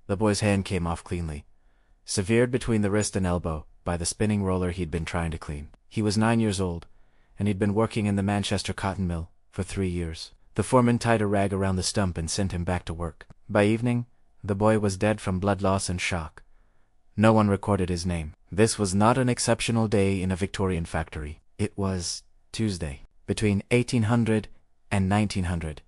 The boy's hand came off cleanly, severed between the wrist and elbow by the spinning roller he'd been trying to clean. He was 9 years old, and he'd been working in the Manchester cotton mill for 3 years. The foreman tied a rag around the stump and sent him back to work. By evening, the boy was dead from blood loss and shock. No one recorded his name. This was not an exceptional day in a Victorian factory. It was Tuesday. Between 1800 and 1900,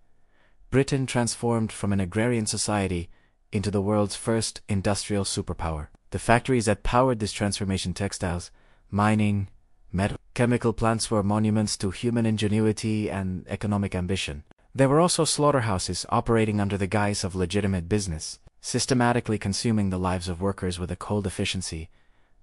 Britain transformed from an agrarian society into the world's first industrial superpower. The factories that powered this transformation, textiles, mining, metal, chemical plants, were monuments to human ingenuity and economic ambition. There were also slaughterhouses operating under the guise of legitimate business, systematically consuming the lives of workers with a cold efficiency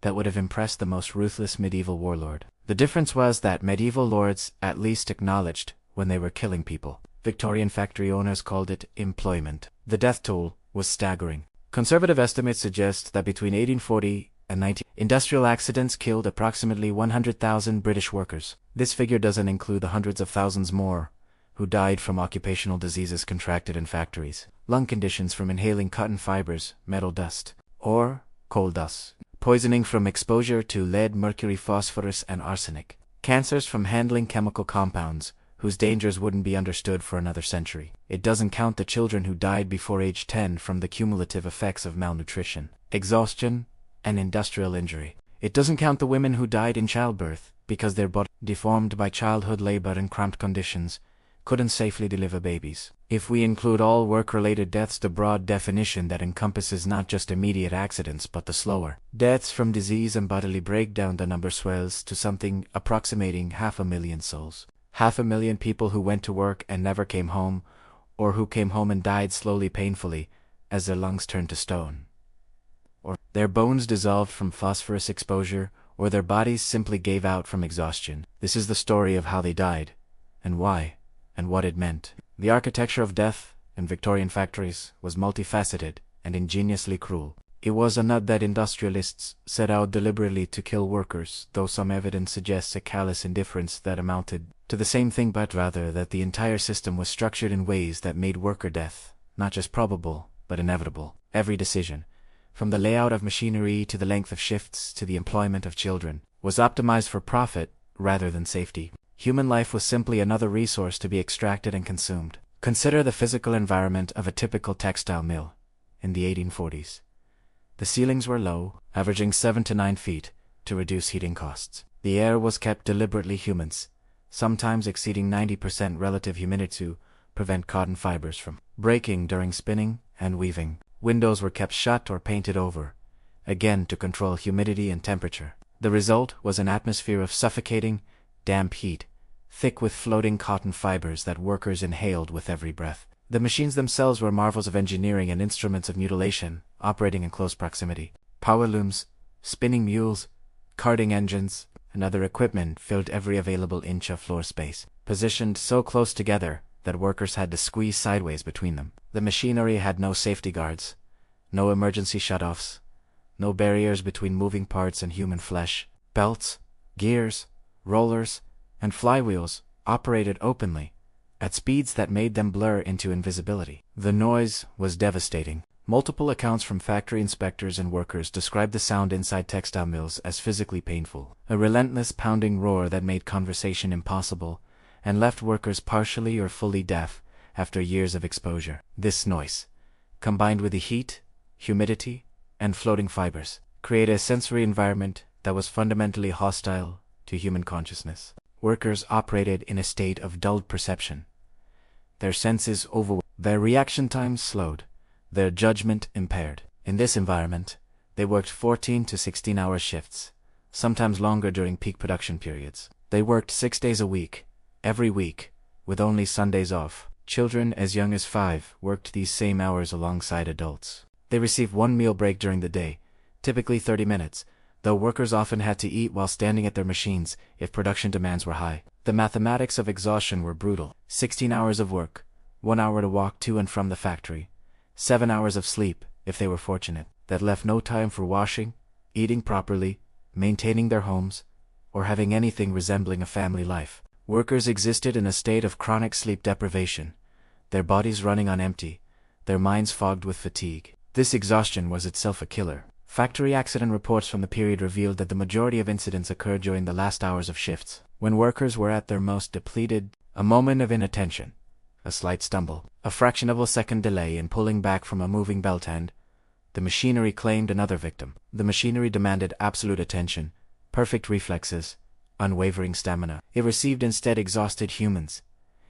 that would have impressed the most ruthless medieval warlord. The difference was that medieval lords at least acknowledged when they were killing people. Victorian factory owners called it employment. The death toll was staggering. Conservative estimates suggest that between 1840 and 19, industrial accidents killed approximately 100,000 British workers. This figure doesn't include the hundreds of thousands more who died from occupational diseases contracted in factories, lung conditions from inhaling cotton fibers, metal dust, or coal dust, poisoning from exposure to lead, mercury, phosphorus, and arsenic, cancers from handling chemical compounds whose dangers wouldn't be understood for another century. It doesn't count the children who died before age 10 from the cumulative effects of malnutrition, exhaustion, and industrial injury. It doesn't count the women who died in childbirth because their body, deformed by childhood labor and cramped conditions, couldn't safely deliver babies. If we include all work-related deaths, the broad definition that encompasses not just immediate accidents but the slower deaths from disease and bodily breakdown, the number swells to something approximating 500,000 souls. 500,000 people who went to work and never came home, or who came home and died slowly, painfully, as their lungs turned to stone, or their bones dissolved from phosphorus exposure, or their bodies simply gave out from exhaustion. This is the story of how they died, and why, and what it meant. The architecture of death in Victorian factories was multifaceted and ingeniously cruel. It was not that industrialists set out deliberately to kill workers, though some evidence suggests a callous indifference that amounted to the same thing, but rather that the entire system was structured in ways that made worker death not just probable, but inevitable. Every decision, from the layout of machinery to the length of shifts to the employment of children, was optimized for profit rather than safety. Human life was simply another resource to be extracted and consumed. Consider the physical environment of a typical textile mill in the 1840s. The ceilings were low, averaging 7 to 9 feet, to reduce heating costs. The air was kept deliberately humid, sometimes exceeding 90% relative humidity to prevent cotton fibers from breaking during spinning and weaving. Windows were kept shut or painted over, again to control humidity and temperature. The result was an atmosphere of suffocating, damp heat, thick with floating cotton fibers that workers inhaled with every breath. The machines themselves were marvels of engineering and instruments of mutilation, operating in close proximity. Power looms, spinning mules, carding engines, and other equipment filled every available inch of floor space, positioned so close together that workers had to squeeze sideways between them. The machinery had no safety guards, no emergency shutoffs, no barriers between moving parts and human flesh. Belts, gears, rollers, and flywheels operated openly, at speeds that made them blur into invisibility. The noise was devastating. Multiple accounts from factory inspectors and workers described the sound inside textile mills as physically painful, a relentless pounding roar that made conversation impossible and left workers partially or fully deaf after years of exposure. This noise, combined with the heat, humidity, and floating fibers, created a sensory environment that was fundamentally hostile to human consciousness. Workers operated in a state of dulled perception. Their senses overwhelmed, their reaction times slowed, their judgment impaired. In this environment, they worked 14 to 16-hour shifts, sometimes longer during peak production periods. They worked 6 days a week, every week, with only Sundays off. Children as young as 5 worked these same hours alongside adults. They received one meal break during the day, typically 30 minutes, though workers often had to eat while standing at their machines if production demands were high. The mathematics of exhaustion were brutal. 16 hours of work, 1 hour to walk to and from the factory, 7 hours of sleep, if they were fortunate. That left no time for washing, eating properly, maintaining their homes, or having anything resembling a family life. Workers existed in a state of chronic sleep deprivation, their bodies running on empty, their minds fogged with fatigue. This exhaustion was itself a killer. Factory accident reports from the period revealed that the majority of incidents occurred during the last hours of shifts, when workers were at their most depleted. A moment of inattention, a slight stumble, a fraction of a second delay in pulling back from a moving belt end, the machinery claimed another victim. The machinery demanded absolute attention, perfect reflexes, unwavering stamina. It received instead exhausted humans,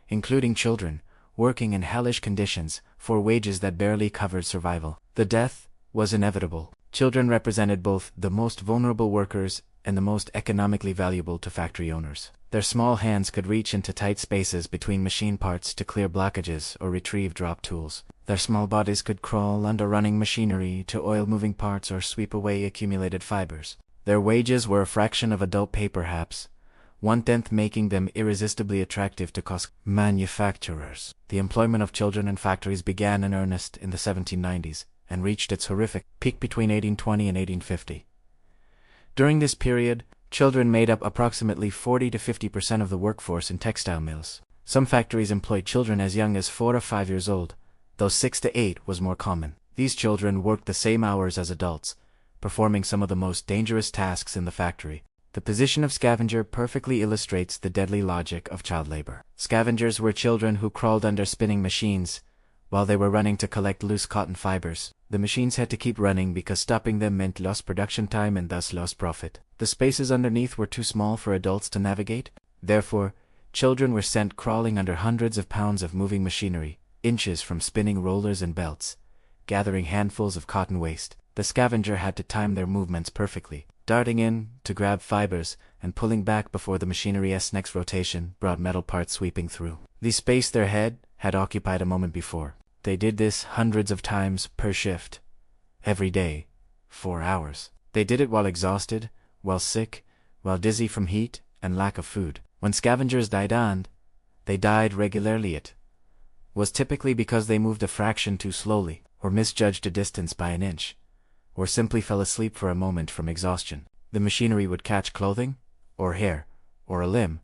including children, working in hellish conditions for wages that barely covered survival. The death was inevitable. Children represented both the most vulnerable workers and the most economically valuable to factory owners. Their small hands could reach into tight spaces between machine parts to clear blockages or retrieve dropped tools. Their small bodies could crawl under running machinery to oil moving parts or sweep away accumulated fibers. Their wages were a fraction of adult pay perhaps, 1/10, making them irresistibly attractive to cost manufacturers. The employment of children in factories began in earnest in the 1790s and reached its horrific peak between 1820 and 1850. During this period, children made up approximately 40 to 50% of the workforce in textile mills. Some factories employed children as young as 4 to 5 years old, though 6 to 8 was more common. These children worked the same hours as adults, performing some of the most dangerous tasks in the factory. The position of scavenger perfectly illustrates the deadly logic of child labor. Scavengers were children who crawled under spinning machines while they were running to collect loose cotton fibers. The machines had to keep running because stopping them meant lost production time and thus lost profit. The spaces underneath were too small for adults to navigate. Therefore, children were sent crawling under hundreds of pounds of moving machinery, inches from spinning rollers and belts, gathering handfuls of cotton waste. The scavenger had to time their movements perfectly, darting in to grab fibers and pulling back before the machinery's next rotation brought metal parts sweeping through the space their head had occupied a moment before. They did this hundreds of times per shift, every day, 4 hours. They did it while exhausted, while sick, while dizzy from heat and lack of food. When scavengers died on, they died regularly. It was typically because they moved a fraction too slowly, or misjudged a distance by an inch, or simply fell asleep for a moment from exhaustion. The machinery would catch clothing, or hair, or a limb,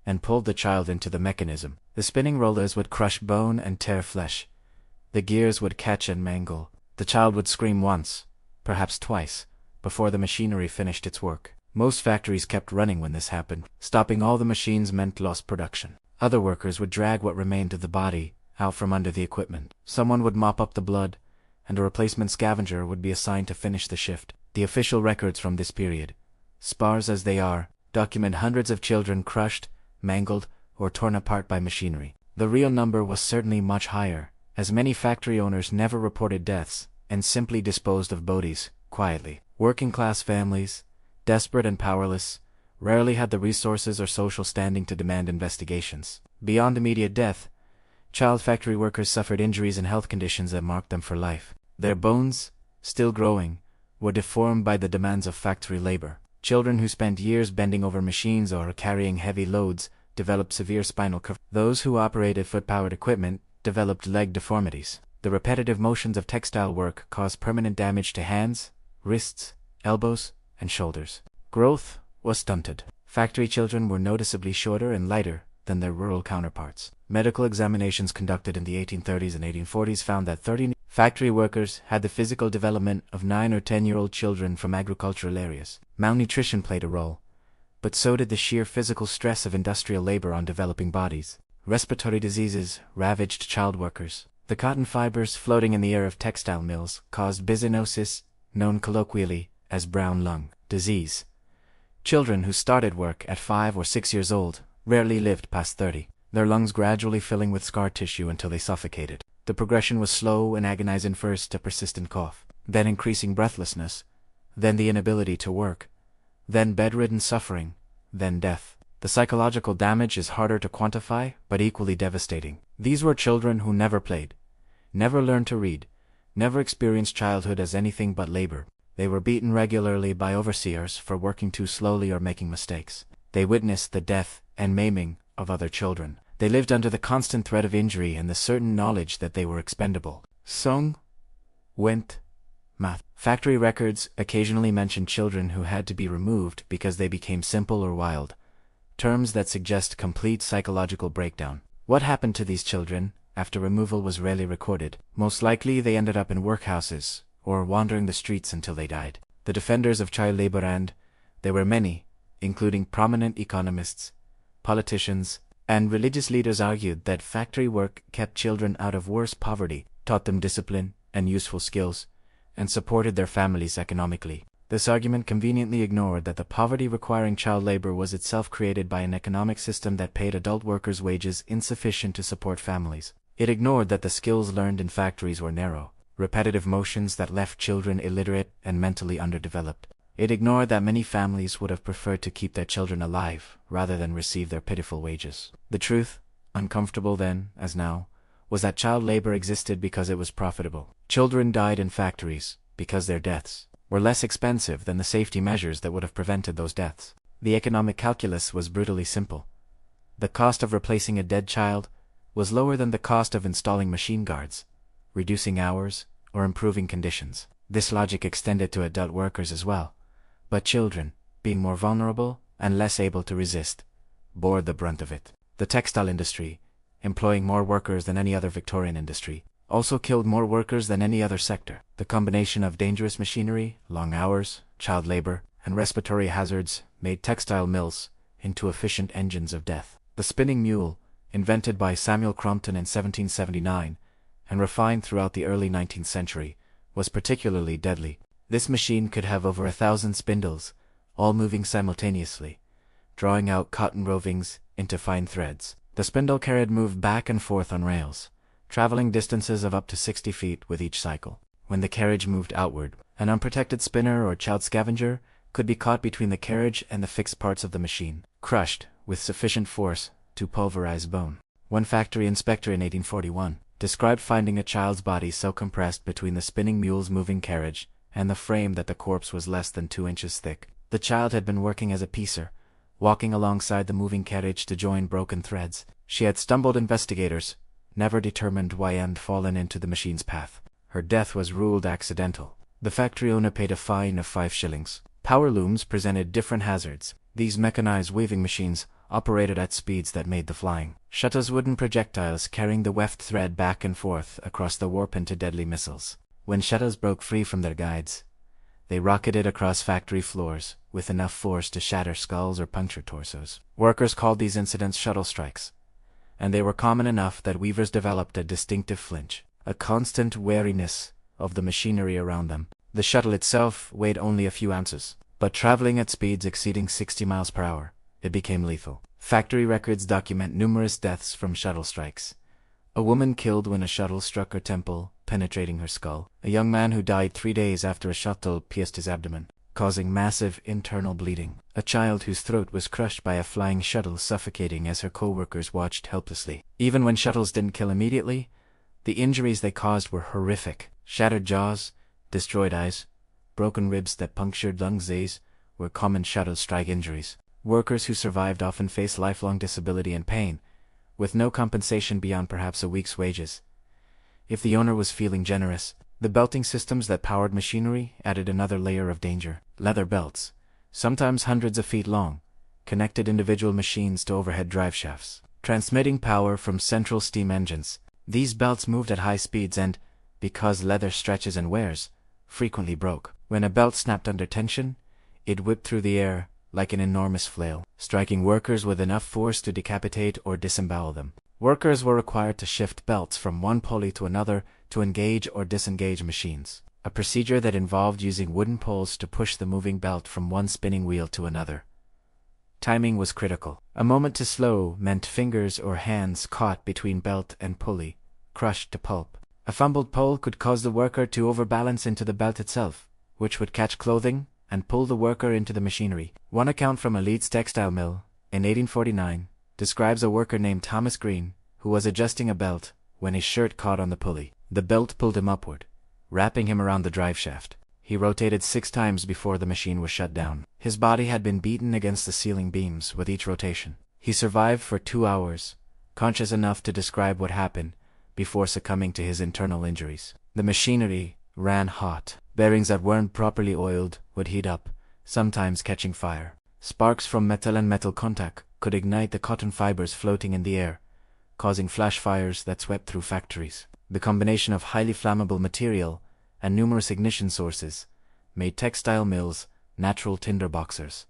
and pulled the child into the mechanism. The spinning rollers would crush bone and tear flesh. The gears would catch and mangle. The child would scream once, perhaps twice, before the machinery finished its work. Most factories kept running when this happened. Stopping all the machines meant lost production. Other workers would drag what remained of the body out from under the equipment. Someone would mop up the blood, and a replacement scavenger would be assigned to finish the shift. The official records from this period, sparse as they are, document hundreds of children crushed, mangled, or torn apart by machinery. The real number was certainly much higher, as many factory owners never reported deaths and simply disposed of bodies quietly. Working-class families, desperate and powerless, rarely had the resources or social standing to demand investigations. Beyond immediate death, child factory workers suffered injuries and health conditions that marked them for life. Their bones, still growing, were deformed by the demands of factory labor. Children who spent years bending over machines or carrying heavy loads developed severe spinal curvature. Those who operated foot-powered equipment developed leg deformities. The repetitive motions of textile work caused permanent damage to hands, wrists, elbows, and shoulders. Growth was stunted. Factory children were noticeably shorter and lighter than their rural counterparts. Medical examinations conducted in the 1830s and 1840s found that 30 factory workers had the physical development of 9 or 10-year-old children from agricultural areas. Malnutrition played a role, but so did the sheer physical stress of industrial labor on developing bodies. Respiratory diseases ravaged child workers. The cotton fibers floating in the air of textile mills caused byssinosis, known colloquially as brown lung disease. Children who started work at 5 or 6 years old rarely lived past 30, their lungs gradually filling with scar tissue until they suffocated. The progression was slow and agonizing, first a persistent cough, then increasing breathlessness, then the inability to work, then bedridden suffering, then death. The psychological damage is harder to quantify, but equally devastating. These were children who never played, never learned to read, never experienced childhood as anything but labor. They were beaten regularly by overseers for working too slowly or making mistakes. They witnessed the death and maiming of other children. They lived under the constant threat of injury and the certain knowledge that they were expendable. Song, went, math. Factory records occasionally mention children who had to be removed because they became simple or wild, terms that suggest complete psychological breakdown. What happened to these children after removal was rarely recorded. Most likely they ended up in workhouses, or wandering the streets until they died. The defenders of child labor, and there were many, including prominent economists, politicians, and religious leaders, argued that factory work kept children out of worse poverty, taught them discipline and useful skills, and supported their families economically. This argument conveniently ignored that the poverty requiring child labor was itself created by an economic system that paid adult workers wages insufficient to support families. It ignored that the skills learned in factories were narrow, repetitive motions that left children illiterate and mentally underdeveloped. It ignored that many families would have preferred to keep their children alive rather than receive their pitiful wages. The truth, uncomfortable then as now, was that child labor existed because it was profitable. Children died in factories because their deaths were less expensive than the safety measures that would have prevented those deaths. The economic calculus was brutally simple. The cost of replacing a dead child was lower than the cost of installing machine guards, reducing hours, or improving conditions. This logic extended to adult workers as well, but children, being more vulnerable and less able to resist, bore the brunt of it. The textile industry, employing more workers than any other Victorian industry, also killed more workers than any other sector. The combination of dangerous machinery, long hours, child labor, and respiratory hazards made textile mills into efficient engines of death. The spinning mule, invented by Samuel Crompton in 1779 and refined throughout the early 19th century, was particularly deadly. This machine could have over 1,000 spindles, all moving simultaneously, drawing out cotton rovings into fine threads. The spindle carried moved back and forth on rails, traveling distances of up to 60 feet with each cycle. When the carriage moved outward, an unprotected spinner or child scavenger could be caught between the carriage and the fixed parts of the machine, crushed with sufficient force to pulverize bone. One factory inspector in 1841 described finding a child's body so compressed between the spinning mule's moving carriage and the frame that the corpse was less than 2 inches thick. The child had been working as a piecer, walking alongside the moving carriage to join broken threads. She had stumbled investigators, never determined why, and fallen into the machine's path. Her death was ruled accidental. The factory owner paid a fine of 5 shillings. Power looms presented different hazards. These mechanized weaving machines operated at speeds that made the flying shuttles wooden projectiles carrying the weft thread back and forth across the warp into deadly missiles. When shuttles broke free from their guides, they rocketed across factory floors with enough force to shatter skulls or puncture torsos. Workers called these incidents shuttle strikes, and they were common enough that weavers developed a distinctive flinch, a constant wariness of the machinery around them. The shuttle itself weighed only a few ounces, but traveling at speeds exceeding 60 miles per hour, it became lethal. Factory records document numerous deaths from shuttle strikes. A woman killed when a shuttle struck her temple, penetrating her skull. A young man who died 3 days after a shuttle pierced his abdomen, causing massive internal bleeding. A child whose throat was crushed by a flying shuttle, suffocating as her co-workers watched helplessly. Even when shuttles didn't kill immediately, the injuries they caused were horrific. Shattered jaws, destroyed eyes, broken ribs that punctured lungs. These were common shuttle strike injuries. Workers who survived often faced lifelong disability and pain, with no compensation beyond perhaps a week's wages. If the owner was feeling generous, the belting systems that powered machinery added another layer of danger. Leather belts, sometimes hundreds of feet long, connected individual machines to overhead drive shafts, transmitting power from central steam engines. These belts moved at high speeds and, because leather stretches and wears, frequently broke. When a belt snapped under tension, it whipped through the air like an enormous flail, striking workers with enough force to decapitate or disembowel them. Workers were required to shift belts from one pulley to another to engage or disengage machines, a procedure that involved using wooden poles to push the moving belt from one spinning wheel to another. Timing was critical. A moment too slow meant fingers or hands caught between belt and pulley, crushed to pulp. A fumbled pole could cause the worker to overbalance into the belt itself, which would catch clothing and pull the worker into the machinery. One account from a Leeds textile mill, in 1849, describes a worker named Thomas Green, who was adjusting a belt when his shirt caught on the pulley. The belt pulled him upward, wrapping him around the drive shaft. He rotated 6 times before the machine was shut down. His body had been beaten against the ceiling beams with each rotation. He survived for 2 hours, conscious enough to describe what happened, before succumbing to his internal injuries. The machinery ran hot. Bearings that weren't properly oiled would heat up, sometimes catching fire. Sparks from metal and metal contact could ignite the cotton fibers floating in the air, causing flash fires that swept through factories. The combination of highly flammable material and numerous ignition sources, made textile mills natural tinderboxers.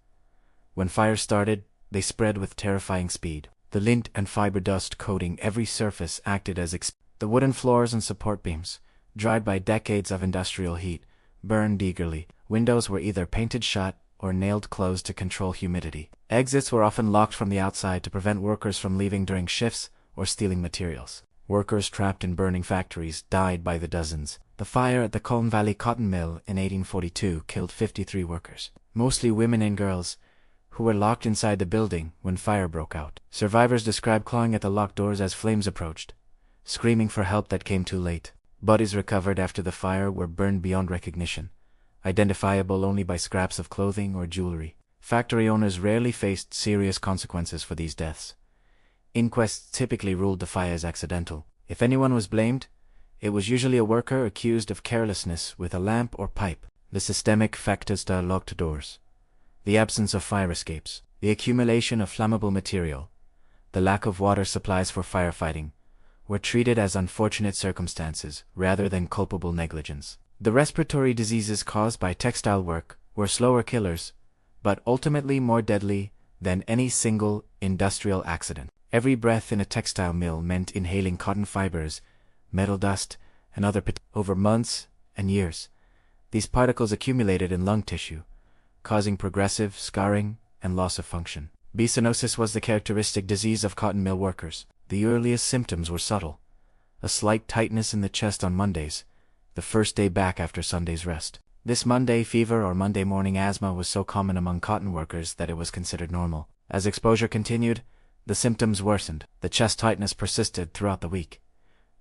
When fires started, they spread with terrifying speed. The lint and fiber dust coating every surface acted as the wooden floors and support beams, dried by decades of industrial heat, burned eagerly. Windows were either painted shut or nailed closed to control humidity. Exits were often locked from the outside to prevent workers from leaving during shifts or stealing materials. Workers trapped in burning factories died by the dozens. The fire at the Colne Valley Cotton Mill in 1842 killed 53 workers, mostly women and girls, who were locked inside the building when fire broke out. Survivors described clawing at the locked doors as flames approached, screaming for help that came too late. Bodies recovered after the fire were burned beyond recognition, identifiable only by scraps of clothing or jewelry. Factory owners rarely faced serious consequences for these deaths. Inquests typically ruled the fire as accidental. If anyone was blamed, it was usually a worker accused of carelessness with a lamp or pipe. The systemic factors to locked doors, the absence of fire escapes, the accumulation of flammable material, the lack of water supplies for firefighting, were treated as unfortunate circumstances rather than culpable negligence. The respiratory diseases caused by textile work were slower killers, but ultimately more deadly than any single industrial accident. Every breath in a textile mill meant inhaling cotton fibers, metal dust, and other over months and years. These particles accumulated in lung tissue, causing progressive scarring and loss of function. Bisonosis was the characteristic disease of cotton mill workers. The earliest symptoms were subtle. A slight tightness in the chest on Mondays, the first day back after Sunday's rest. This Monday fever or Monday morning asthma was so common among cotton workers that it was considered normal. As exposure continued, the symptoms worsened. The chest tightness persisted throughout the week.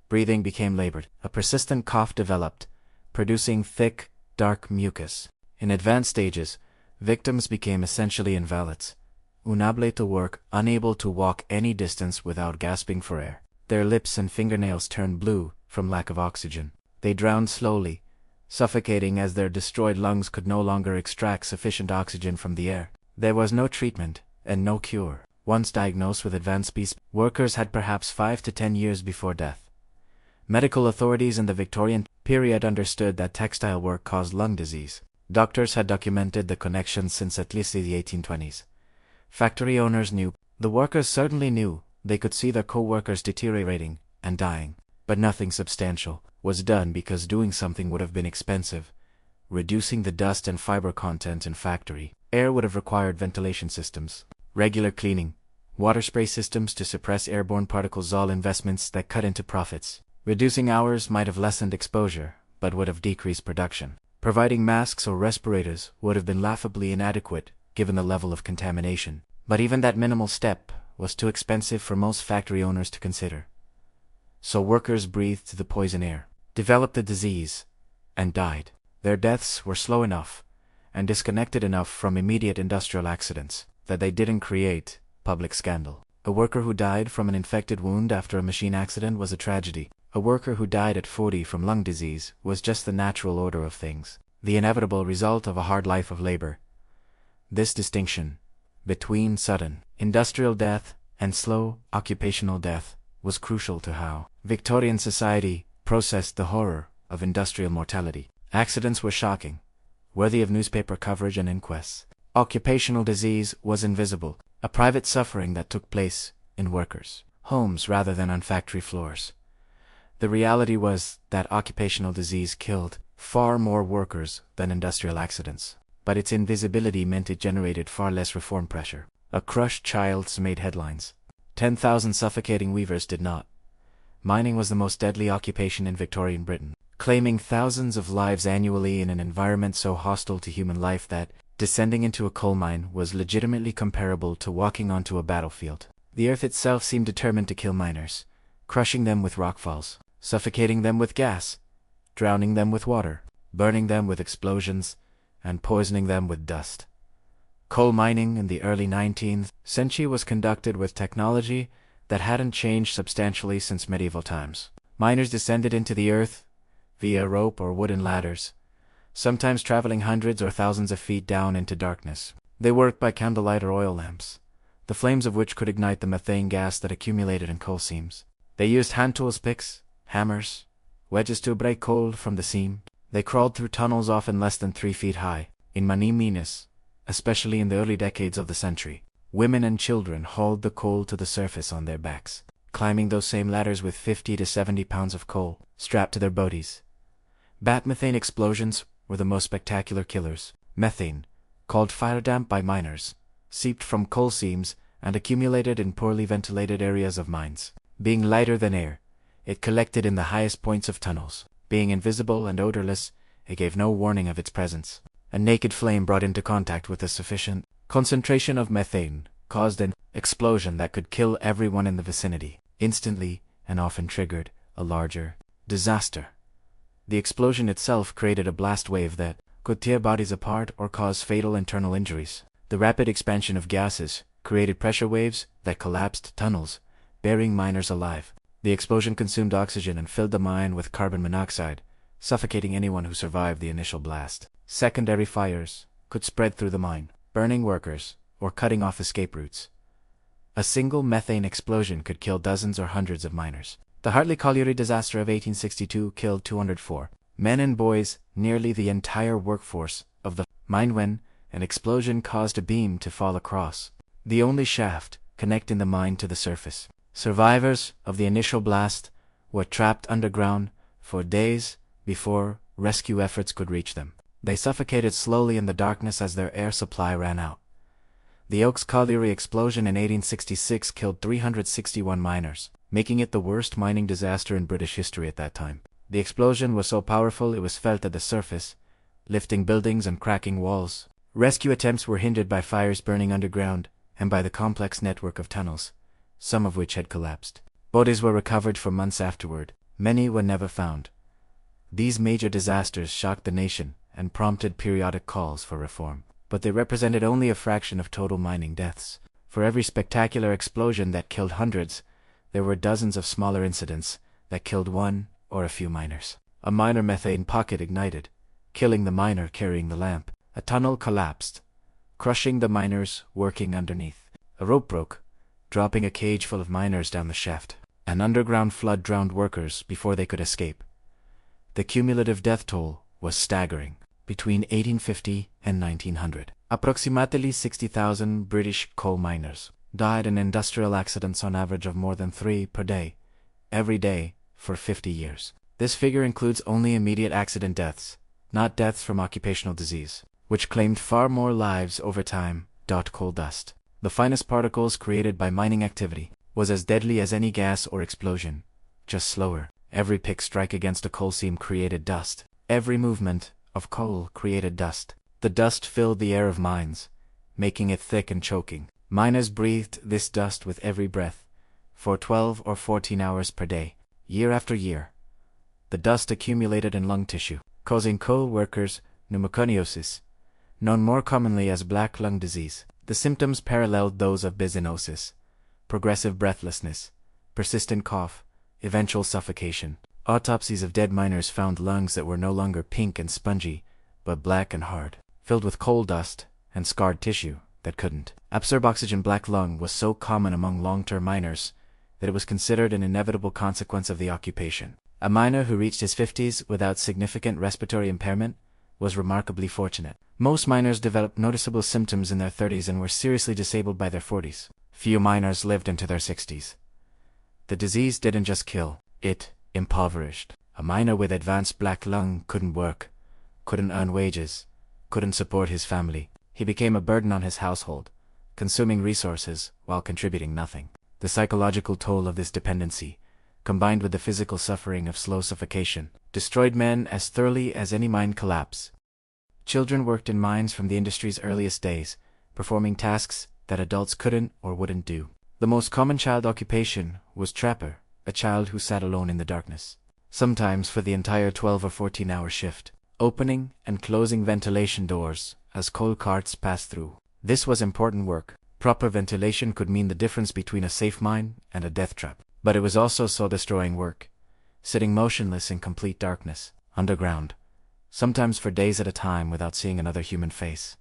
Breathing became labored. A persistent cough developed, producing thick, dark mucus. In advanced stages, victims became essentially invalids, unable to work, unable to walk any distance without gasping for air. Their lips and fingernails turned blue from lack of oxygen. They drowned slowly, suffocating as their destroyed lungs could no longer extract sufficient oxygen from the air. There was no treatment and no cure. Once diagnosed with advanced BSP, workers had perhaps 5 to 10 years before death. Medical authorities in the Victorian period understood that textile work caused lung disease. Doctors had documented the connection since at least the 1820s. Factory owners knew. The workers certainly knew. They could see their co-workers deteriorating and dying. But nothing substantial was done because doing something would have been expensive. Reducing the dust and fiber content in factory air would have required ventilation systems, regular cleaning, water spray systems to suppress airborne particles, all investments that cut into profits. Reducing hours might have lessened exposure, but would have decreased production. Providing masks or respirators would have been laughably inadequate given the level of contamination. But even that minimal step was too expensive for most factory owners to consider. So workers breathed the poison air, developed the disease, and died. Their deaths were slow enough and disconnected enough from immediate industrial accidents that they didn't create public scandal. A worker who died from an infected wound after a machine accident was a tragedy. A worker who died at 40 from lung disease was just the natural order of things, the inevitable result of a hard life of labor. This distinction between sudden industrial death and slow occupational death was crucial to how Victorian society processed the horror of industrial mortality. Accidents were shocking, worthy of newspaper coverage and inquests. Occupational disease was invisible, a private suffering that took place in workers' homes rather than on factory floors. The reality was that occupational disease killed far more workers than industrial accidents, but its invisibility meant it generated far less reform pressure. A crushed child made headlines. 10,000 suffocating weavers did not. Mining was the most deadly occupation in Victorian Britain, claiming thousands of lives annually in an environment so hostile to human life that descending into a coal mine was legitimately comparable to walking onto a battlefield. The earth itself seemed determined to kill miners, crushing them with rockfalls, suffocating them with gas, drowning them with water, burning them with explosions, and poisoning them with dust. Coal mining in the early 19th century was conducted with technology that hadn't changed substantially since medieval times. Miners descended into the earth via rope or wooden ladders, sometimes traveling hundreds or thousands of feet down into darkness. They worked by candlelight or oil lamps, the flames of which could ignite the methane gas that accumulated in coal seams. They used hand tools, picks, hammers, wedges to break coal from the seam. They crawled through tunnels often less than 3 feet high. In Mines, especially in the early decades of the century, women and children hauled the coal to the surface on their backs, climbing those same ladders with 50 to 70 pounds of coal strapped to their bodies. Bat methane explosions were the most spectacular killers. Methane, called fire damp by miners, seeped from coal seams and accumulated in poorly ventilated areas of mines. Being lighter than air, it collected in the highest points of tunnels. Being invisible and odorless, it gave no warning of its presence. A naked flame brought into contact with a sufficient concentration of methane caused an explosion that could kill everyone in the vicinity, instantly, and often triggered a larger disaster. The explosion itself created a blast wave that could tear bodies apart or cause fatal internal injuries. The rapid expansion of gases created pressure waves that collapsed tunnels, burying miners alive. The explosion consumed oxygen and filled the mine with carbon monoxide, suffocating anyone who survived the initial blast. Secondary fires could spread through the mine, burning workers or cutting off escape routes. A single methane explosion could kill dozens or hundreds of miners. The Hartley Colliery disaster of 1862 killed 204 men and boys, nearly the entire workforce of the mine, when an explosion caused a beam to fall across the only shaft connecting the mine to the surface. Survivors of the initial blast were trapped underground for days before rescue efforts could reach them. They suffocated slowly in the darkness as their air supply ran out. The Oaks Colliery explosion in 1866 killed 361 miners, making it the worst mining disaster in British history at that time. The explosion was so powerful it was felt at the surface, lifting buildings and cracking walls. Rescue attempts were hindered by fires burning underground and by the complex network of tunnels, some of which had collapsed. Bodies were recovered for months afterward. Many were never found. These major disasters shocked the nation and prompted periodic calls for reform. But they represented only a fraction of total mining deaths. For every spectacular explosion that killed hundreds, there were dozens of smaller incidents that killed one or a few miners. A miner methane pocket ignited, killing the miner carrying the lamp. A tunnel collapsed, crushing the miners working underneath. A rope broke, dropping a cage full of miners down the shaft. An underground flood drowned workers before they could escape. The cumulative death toll was staggering. Between 1850 and 1900, approximately 60,000 British coal miners died in industrial accidents on average of more than 3 per day, every day, for 50 years. This figure includes only immediate accident deaths, not deaths from occupational disease, which claimed far more lives over time. Coal dust, the finest particles created by mining activity, was as deadly as any gas or explosion, just slower. Every pick strike against a coal seam created dust. Every movement of coal created dust. The dust filled the air of mines, making it thick and choking. Miners breathed this dust with every breath, for 12 or 14 hours per day, year after year. The dust accumulated in lung tissue, causing coal workers pneumoconiosis, known more commonly as black lung disease. The symptoms paralleled those of byssinosis, progressive breathlessness, persistent cough, eventual suffocation. Autopsies of dead miners found lungs that were no longer pink and spongy, but black and hard, filled with coal dust and scarred tissue that couldn't absorb oxygen. Black lung was so common among long-term miners that it was considered an inevitable consequence of the occupation. A miner who reached his 50s without significant respiratory impairment was remarkably fortunate. Most miners developed noticeable symptoms in their 30s and were seriously disabled by their 40s. Few miners lived into their 60s. The disease didn't just kill, it impoverished. A miner with advanced black lung couldn't work, couldn't earn wages, couldn't support his family. He became a burden on his household, consuming resources while contributing nothing. The psychological toll of this dependency, combined with the physical suffering of slow suffocation, destroyed men as thoroughly as any mine collapse. Children worked in mines from the industry's earliest days, performing tasks that adults couldn't or wouldn't do. The most common child occupation was trapper, a child who sat alone in the darkness, sometimes for the entire 12 or 14-hour shift, opening and closing ventilation doors as coal carts passed through. This was important work. Proper ventilation could mean the difference between a safe mine and a death trap. But it was also soul-destroying work, sitting motionless in complete darkness, underground, sometimes for days at a time without seeing another human face.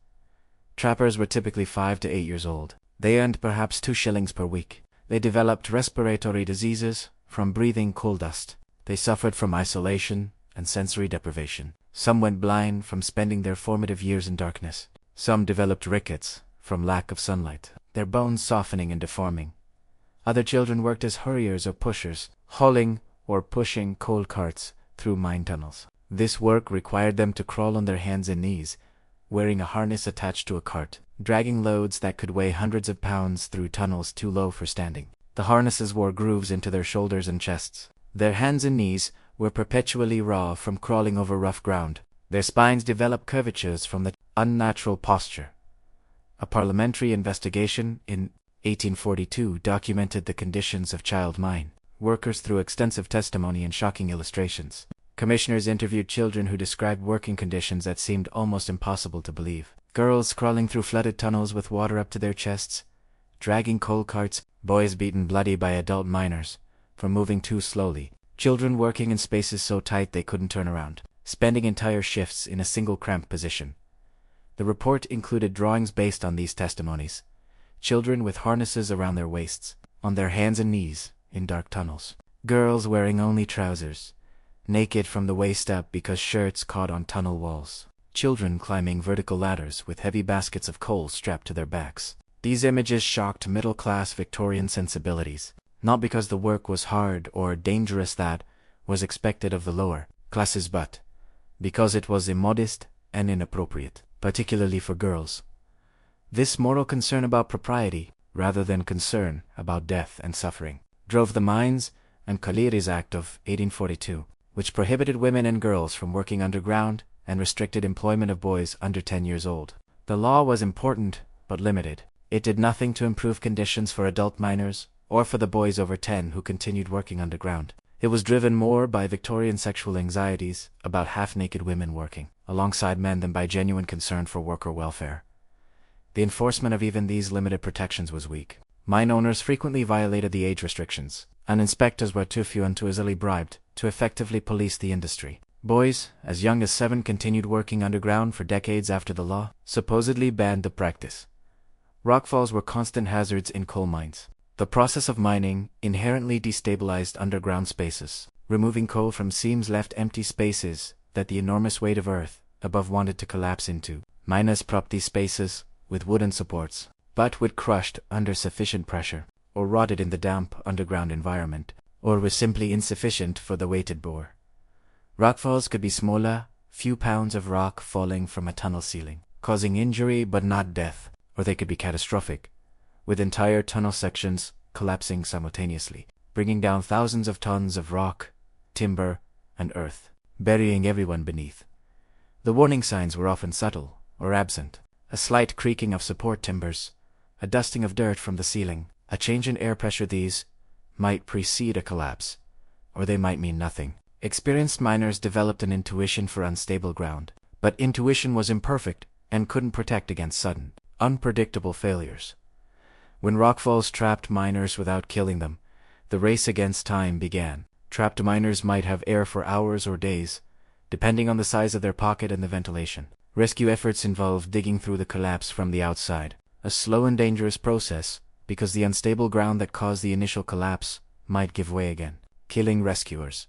Trappers were typically 5 to 8 years old. They earned perhaps 2 shillings per week. They developed respiratory diseases from breathing coal dust. They suffered from isolation and sensory deprivation. Some went blind from spending their formative years in darkness. Some developed rickets from lack of sunlight, their bones softening and deforming. Other children worked as hurriers or pushers, hauling or pushing coal carts through mine tunnels. This work required them to crawl on their hands and knees, wearing a harness attached to a cart, dragging loads that could weigh hundreds of pounds through tunnels too low for standing. The harnesses wore grooves into their shoulders and chests. Their hands and knees were perpetually raw from crawling over rough ground. Their spines developed curvatures from the unnatural posture. A parliamentary investigation in 1842 documented the conditions of child mine workers through extensive testimony and shocking illustrations. Commissioners interviewed children who described working conditions that seemed almost impossible to believe. Girls crawling through flooded tunnels with water up to their chests, dragging coal carts, boys beaten bloody by adult miners for moving too slowly, children working in spaces so tight they couldn't turn around, spending entire shifts in a single cramped position. The report included drawings based on these testimonies. Children with harnesses around their waists, on their hands and knees, in dark tunnels. Girls wearing only trousers, naked from the waist up because shirts caught on tunnel walls. Children climbing vertical ladders with heavy baskets of coal strapped to their backs. These images shocked middle-class Victorian sensibilities, not because the work was hard or dangerous that was expected of the lower classes, but because it was immodest and inappropriate, particularly for girls. This moral concern about propriety, rather than concern about death and suffering, drove the Mines and Collieries Act of 1842, which prohibited women and girls from working underground and restricted employment of boys under 10 years old. The law was important but limited. It did nothing to improve conditions for adult miners or for the boys over 10 who continued working underground. It was driven more by Victorian sexual anxieties about half-naked women working alongside men than by genuine concern for worker welfare. The enforcement of even these limited protections was weak. Mine owners frequently violated the age restrictions, and inspectors were too few and too easily bribed to effectively police the industry. Boys, as young as 7, continued working underground for decades after the law supposedly banned the practice. Rockfalls were constant hazards in coal mines. The process of mining inherently destabilized underground spaces. Removing coal from seams left empty spaces that the enormous weight of earth above wanted to collapse into. Miners propped these spaces with wooden supports, but would crushed under sufficient pressure, or rotted in the damp underground environment, or were simply insufficient for the weight it bore. Rockfalls could be smaller, few pounds of rock falling from a tunnel ceiling, causing injury but not death, or they could be catastrophic, with entire tunnel sections collapsing simultaneously, bringing down thousands of tons of rock, timber, and earth, burying everyone beneath. The warning signs were often subtle or absent. A slight creaking of support timbers, a dusting of dirt from the ceiling, a change in air pressure. These might precede a collapse, or they might mean nothing. Experienced miners developed an intuition for unstable ground, but intuition was imperfect and couldn't protect against sudden, unpredictable failures. When rockfalls trapped miners without killing them, the race against time began. Trapped miners might have air for hours or days, depending on the size of their pocket and the ventilation. Rescue efforts involved digging through the collapse from the outside, a slow and dangerous process because the unstable ground that caused the initial collapse might give way again, killing rescuers.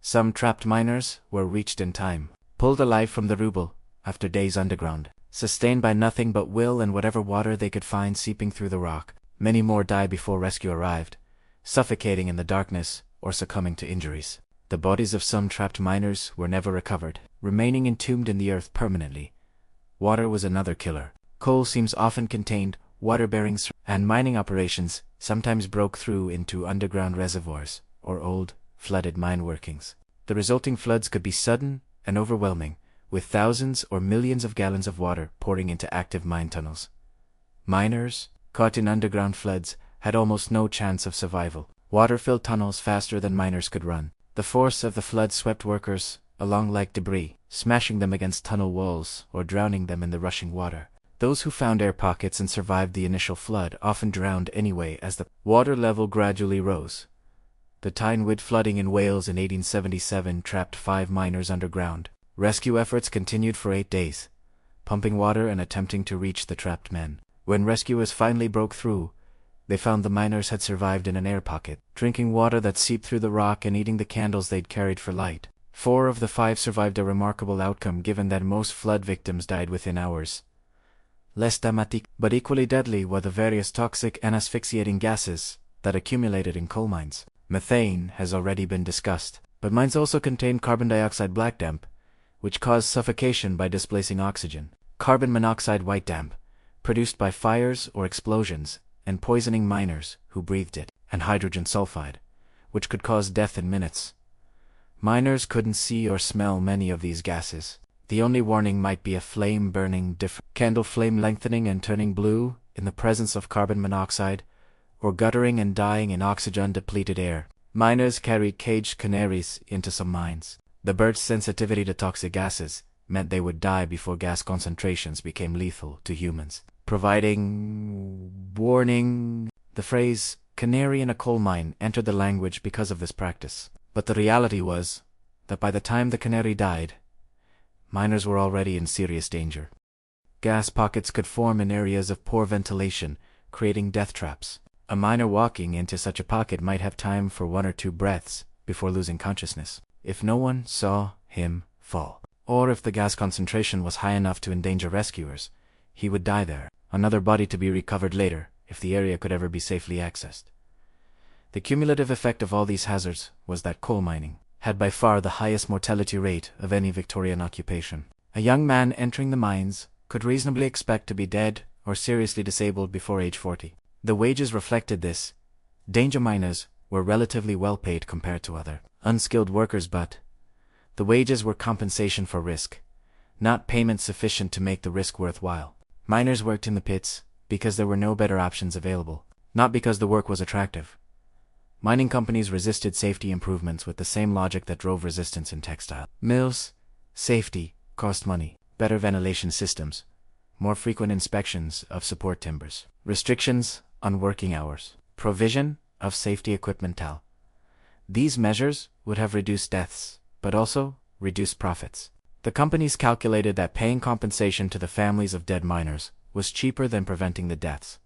Some trapped miners were reached in time, pulled alive from the rubble after days underground, sustained by nothing but will and whatever water they could find seeping through the rock. Many more died before rescue arrived, suffocating in the darkness or succumbing to injuries. The bodies of some trapped miners were never recovered, remaining entombed in the earth permanently. Water was another killer. Coal seams often contained water-bearing and mining operations sometimes broke through into underground reservoirs or old, flooded mine workings. The resulting floods could be sudden and overwhelming, with thousands or millions of gallons of water pouring into active mine tunnels. Miners, caught in underground floods, had almost no chance of survival. Water filled tunnels faster than miners could run. The force of the flood swept workers along like debris, smashing them against tunnel walls or drowning them in the rushing water. Those who found air pockets and survived the initial flood often drowned anyway as the water level gradually rose. The Tynewood flooding in Wales in 1877 trapped 5 miners underground. Rescue efforts continued for 8 days, pumping water and attempting to reach the trapped men. When rescuers finally broke through, they found the miners had survived in an air pocket, drinking water that seeped through the rock and eating the candles they'd carried for light. 4 of the 5 survived, a remarkable outcome given that most flood victims died within hours. Less dramatic, but equally deadly, were the various toxic and asphyxiating gases that accumulated in coal mines. Methane has already been discussed, but mines also contain carbon dioxide black damp, which caused suffocation by displacing oxygen, carbon monoxide white damp, produced by fires or explosions and poisoning miners who breathed it, and hydrogen sulfide, which could cause death in minutes. Miners couldn't see or smell many of these gases. The only warning might be a flame burning different, candle flame lengthening and turning blue in the presence of carbon monoxide, or guttering and dying in oxygen-depleted air. Miners carried caged canaries into some mines. The birds' sensitivity to toxic gases meant they would die before gas concentrations became lethal to humans, providing warning. The phrase "canary in a coal mine" entered the language because of this practice. But the reality was that by the time the canary died, miners were already in serious danger. Gas pockets could form in areas of poor ventilation, creating death traps. A miner walking into such a pocket might have time for 1 or 2 breaths before losing consciousness, if no one saw him fall. Or if the gas concentration was high enough to endanger rescuers, he would die there, another body to be recovered later, if the area could ever be safely accessed. The cumulative effect of all these hazards was that coal mining had by far the highest mortality rate of any Victorian occupation. A young man entering the mines could reasonably expect to be dead or seriously disabled before age 40. The wages reflected this. Danger miners were relatively well paid compared to other unskilled workers, but the wages were compensation for risk, not payment sufficient to make the risk worthwhile. Miners worked in the pits because there were no better options available, not because the work was attractive. Mining companies resisted safety improvements with the same logic that drove resistance in textile mills. Safety cost money, better ventilation systems, more frequent inspections of support timbers, restrictions on working hours, provision of safety equipment. These measures would have reduced deaths, but also reduced profits. The companies calculated that paying compensation to the families of dead miners was cheaper than preventing the deaths.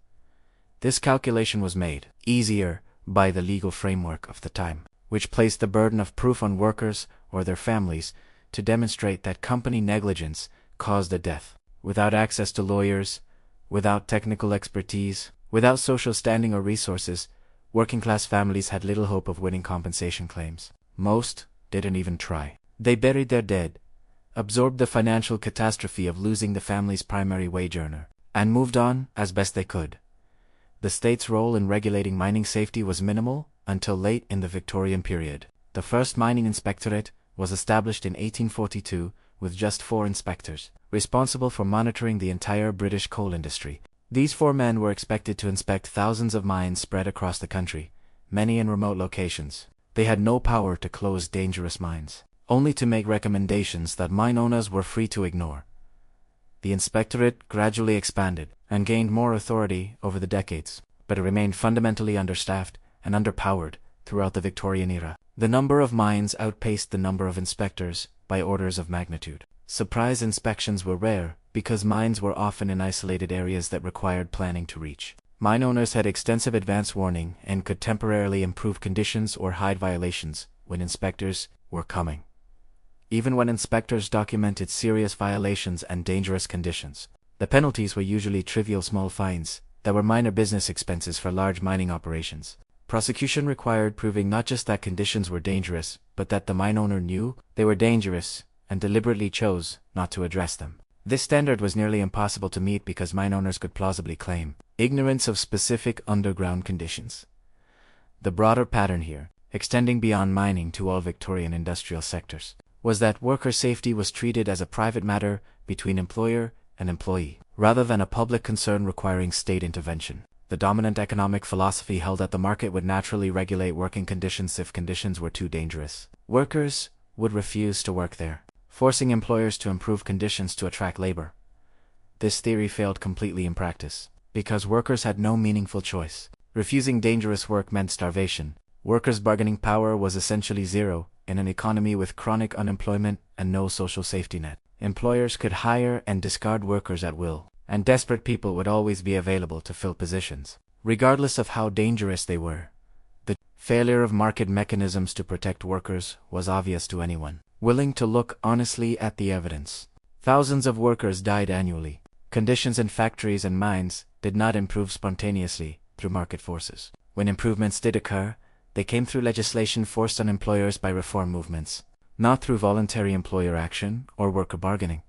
This calculation was made easier by the legal framework of the time, which placed the burden of proof on workers or their families to demonstrate that company negligence caused a death. Without access to lawyers, without technical expertise, without social standing or resources, working-class families had little hope of winning compensation claims. Most didn't even try. They buried their dead, absorbed the financial catastrophe of losing the family's primary wage earner, and moved on as best they could. The state's role in regulating mining safety was minimal until late in the Victorian period. The first mining inspectorate was established in 1842 with just 4 inspectors, responsible for monitoring the entire British coal industry. These 4 men were expected to inspect thousands of mines spread across the country, many in remote locations. They had no power to close dangerous mines, only to make recommendations that mine owners were free to ignore. The inspectorate gradually expanded and gained more authority over the decades, but it remained fundamentally understaffed and underpowered throughout the Victorian era. The number of mines outpaced the number of inspectors by orders of magnitude. Surprise inspections were rare because mines were often in isolated areas that required planning to reach. Mine owners had extensive advance warning and could temporarily improve conditions or hide violations when inspectors were coming. Even when inspectors documented serious violations and dangerous conditions, the penalties were usually trivial small fines that were minor business expenses for large mining operations. Prosecution required proving not just that conditions were dangerous, but that the mine owner knew they were dangerous and deliberately chose not to address them. This standard was nearly impossible to meet because mine owners could plausibly claim ignorance of specific underground conditions. The broader pattern here, extending beyond mining to all Victorian industrial sectors, was that worker safety was treated as a private matter between employer and employee, rather than a public concern requiring state intervention. The dominant economic philosophy held that the market would naturally regulate working conditions if conditions were too dangerous. Workers would refuse to work there, forcing employers to improve conditions to attract labor. This theory failed completely in practice, because workers had no meaningful choice. Refusing dangerous work meant starvation. Workers' bargaining power was essentially zero in an economy with chronic unemployment and no social safety net. Employers could hire and discard workers at will, and desperate people would always be available to fill positions, regardless of how dangerous they were. The failure of market mechanisms to protect workers was obvious to anyone. willing to look honestly at the evidence. Thousands of workers died annually. Conditions in factories and mines did not improve spontaneously through market forces. When improvements did occur, they came through legislation forced on employers by reform movements, not through voluntary employer action or worker bargaining.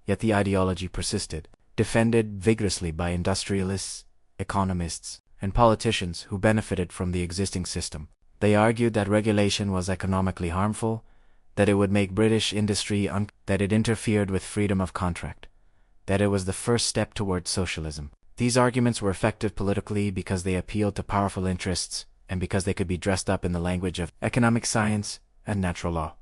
Yet the ideology persisted, defended vigorously by industrialists, economists, and politicians who benefited from the existing system. They argued that regulation was economically harmful, that it would make British industry that it interfered with freedom of contract, that it was the first step towards socialism. These arguments were effective politically because they appealed to powerful interests and because they could be dressed up in the language of economic science and natural law.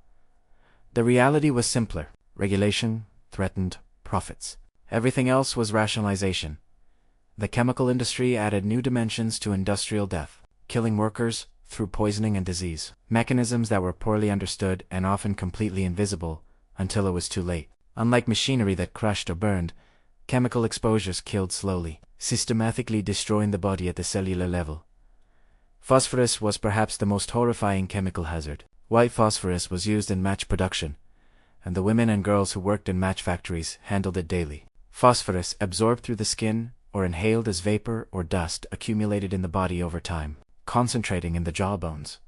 The reality was simpler. Regulation threatened profits. Everything else was rationalization. The chemical industry added new dimensions to industrial death, killing workers through poisoning and disease, mechanisms that were poorly understood and often completely invisible until it was too late. Unlike machinery that crushed or burned, chemical exposures killed slowly, systematically destroying the body at the cellular level. Phosphorus was perhaps the most horrifying chemical hazard. White phosphorus was used in match production, and the women and girls who worked in match factories handled it daily. Phosphorus, absorbed through the skin or inhaled as vapor or dust, accumulated in the body over time, concentrating in the jaw bones.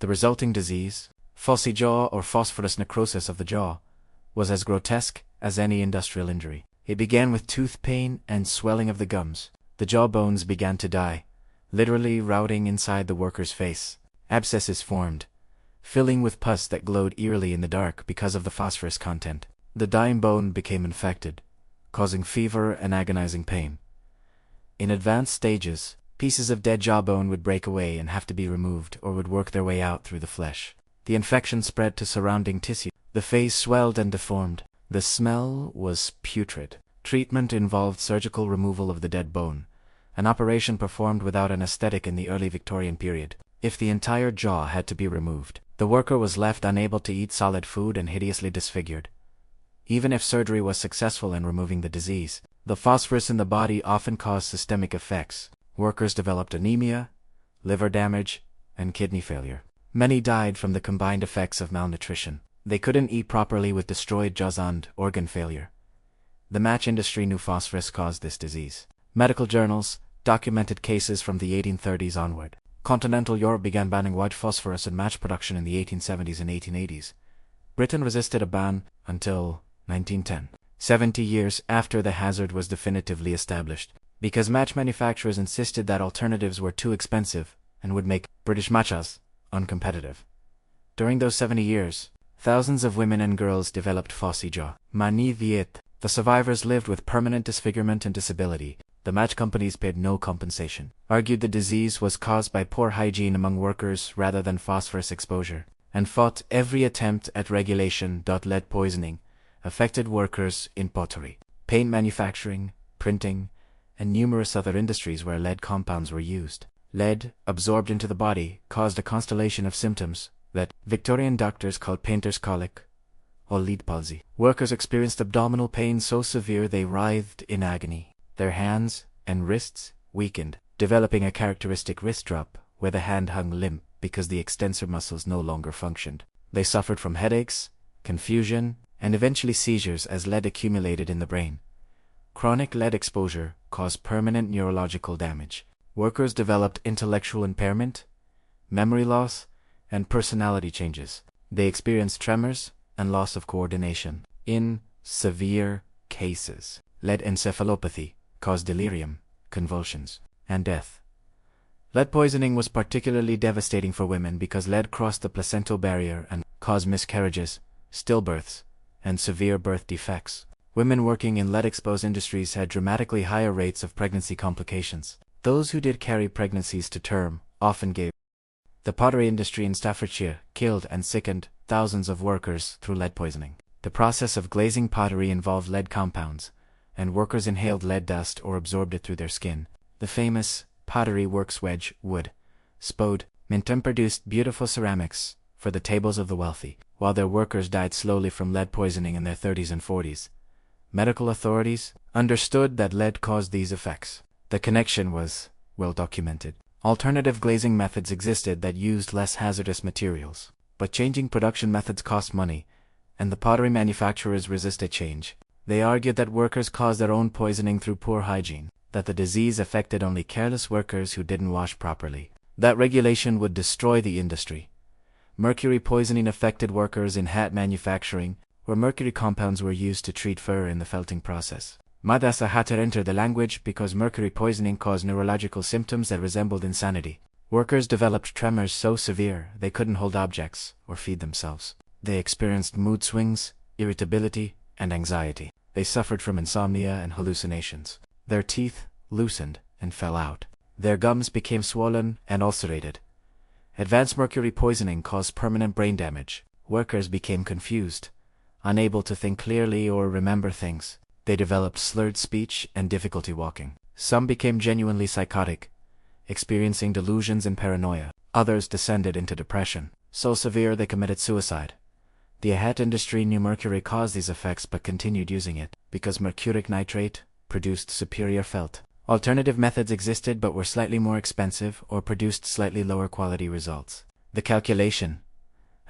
The resulting disease, phossy jaw or phosphorus necrosis of the jaw, was as grotesque as any industrial injury. It began with tooth pain and swelling of the gums. The jaw bones began to die, literally rotting inside the worker's face. Abscesses formed, filling with pus that glowed eerily in the dark because of the phosphorus content. The dying bone became infected, causing fever and agonizing pain. In advanced stages, pieces of dead jawbone would break away and have to be removed or would work their way out through the flesh. The infection spread to surrounding tissue. The face swelled and deformed. The smell was putrid. Treatment involved surgical removal of the dead bone, an operation performed without anesthetic in the early Victorian period. If the entire jaw had to be removed, the worker was left unable to eat solid food and hideously disfigured. Even if surgery was successful in removing the disease, the phosphorus in the body often caused systemic effects. Workers developed anemia, liver damage, and kidney failure. Many died from the combined effects of malnutrition. They couldn't eat properly with destroyed jaws and organ failure. The match industry knew phosphorus caused this disease. Medical journals documented cases from the 1830s onward. Continental Europe began banning white phosphorus in match production in the 1870s and 1880s. Britain resisted a ban until 1910, 70 years after the hazard was definitively established, because match manufacturers insisted that alternatives were too expensive and would make British matchas uncompetitive. During those 70 years, thousands of women and girls developed phossy jaw. Mani viet. The survivors lived with permanent disfigurement and disability. The match companies paid no compensation, argued the disease was caused by poor hygiene among workers rather than phosphorus exposure, and fought every attempt at regulation. Lead poisoning affected workers in pottery, paint manufacturing, printing, and numerous other industries where lead compounds were used. Lead, absorbed into the body, caused a constellation of symptoms that Victorian doctors called painter's colic or lead palsy. Workers experienced abdominal pain so severe they writhed in agony. Their hands and wrists weakened, developing a characteristic wrist drop where the hand hung limp because the extensor muscles no longer functioned. They suffered from headaches, confusion, and eventually seizures as lead accumulated in the brain. Chronic lead exposure caused permanent neurological damage. Workers developed intellectual impairment, memory loss, and personality changes. They experienced tremors and loss of coordination. In severe cases, lead encephalopathy caused delirium, convulsions, and death. Lead poisoning was particularly devastating for women because lead crossed the placental barrier and caused miscarriages, stillbirths, and severe birth defects. Women working in lead-exposed industries had dramatically higher rates of pregnancy complications. Those who did carry pregnancies to term often gave. The pottery industry in Staffordshire killed and sickened thousands of workers through lead poisoning. The process of glazing pottery involved lead compounds, and workers inhaled lead dust or absorbed it through their skin. The famous pottery works wedge wood, spode, Minton produced beautiful ceramics for the tables of the wealthy, while their workers died slowly from lead poisoning in their 30s and 40s. Medical authorities understood that lead caused these effects. The connection was well documented. Alternative glazing methods existed that used less hazardous materials. But changing production methods cost money, and the pottery manufacturers resisted change. They argued that workers caused their own poisoning through poor hygiene, that the disease affected only careless workers who didn't wash properly, that regulation would destroy the industry. Mercury poisoning affected workers in hat manufacturing, where mercury compounds were used to treat fur in the felting process. Madasa had to enter the language because mercury poisoning caused neurological symptoms that resembled insanity. Workers developed tremors so severe they couldn't hold objects or feed themselves. They experienced mood swings, irritability, and anxiety. They suffered from insomnia and hallucinations. Their teeth loosened and fell out. Their gums became swollen and ulcerated. Advanced mercury poisoning caused permanent brain damage. Workers became confused, unable to think clearly or remember things. They developed slurred speech and difficulty walking. Some became genuinely psychotic, experiencing delusions and paranoia. Others descended into depression, so severe they committed suicide. The hat industry knew mercury caused these effects but continued using it, because mercuric nitrate produced superior felt. Alternative methods existed but were slightly more expensive or produced slightly lower quality results. The calculation,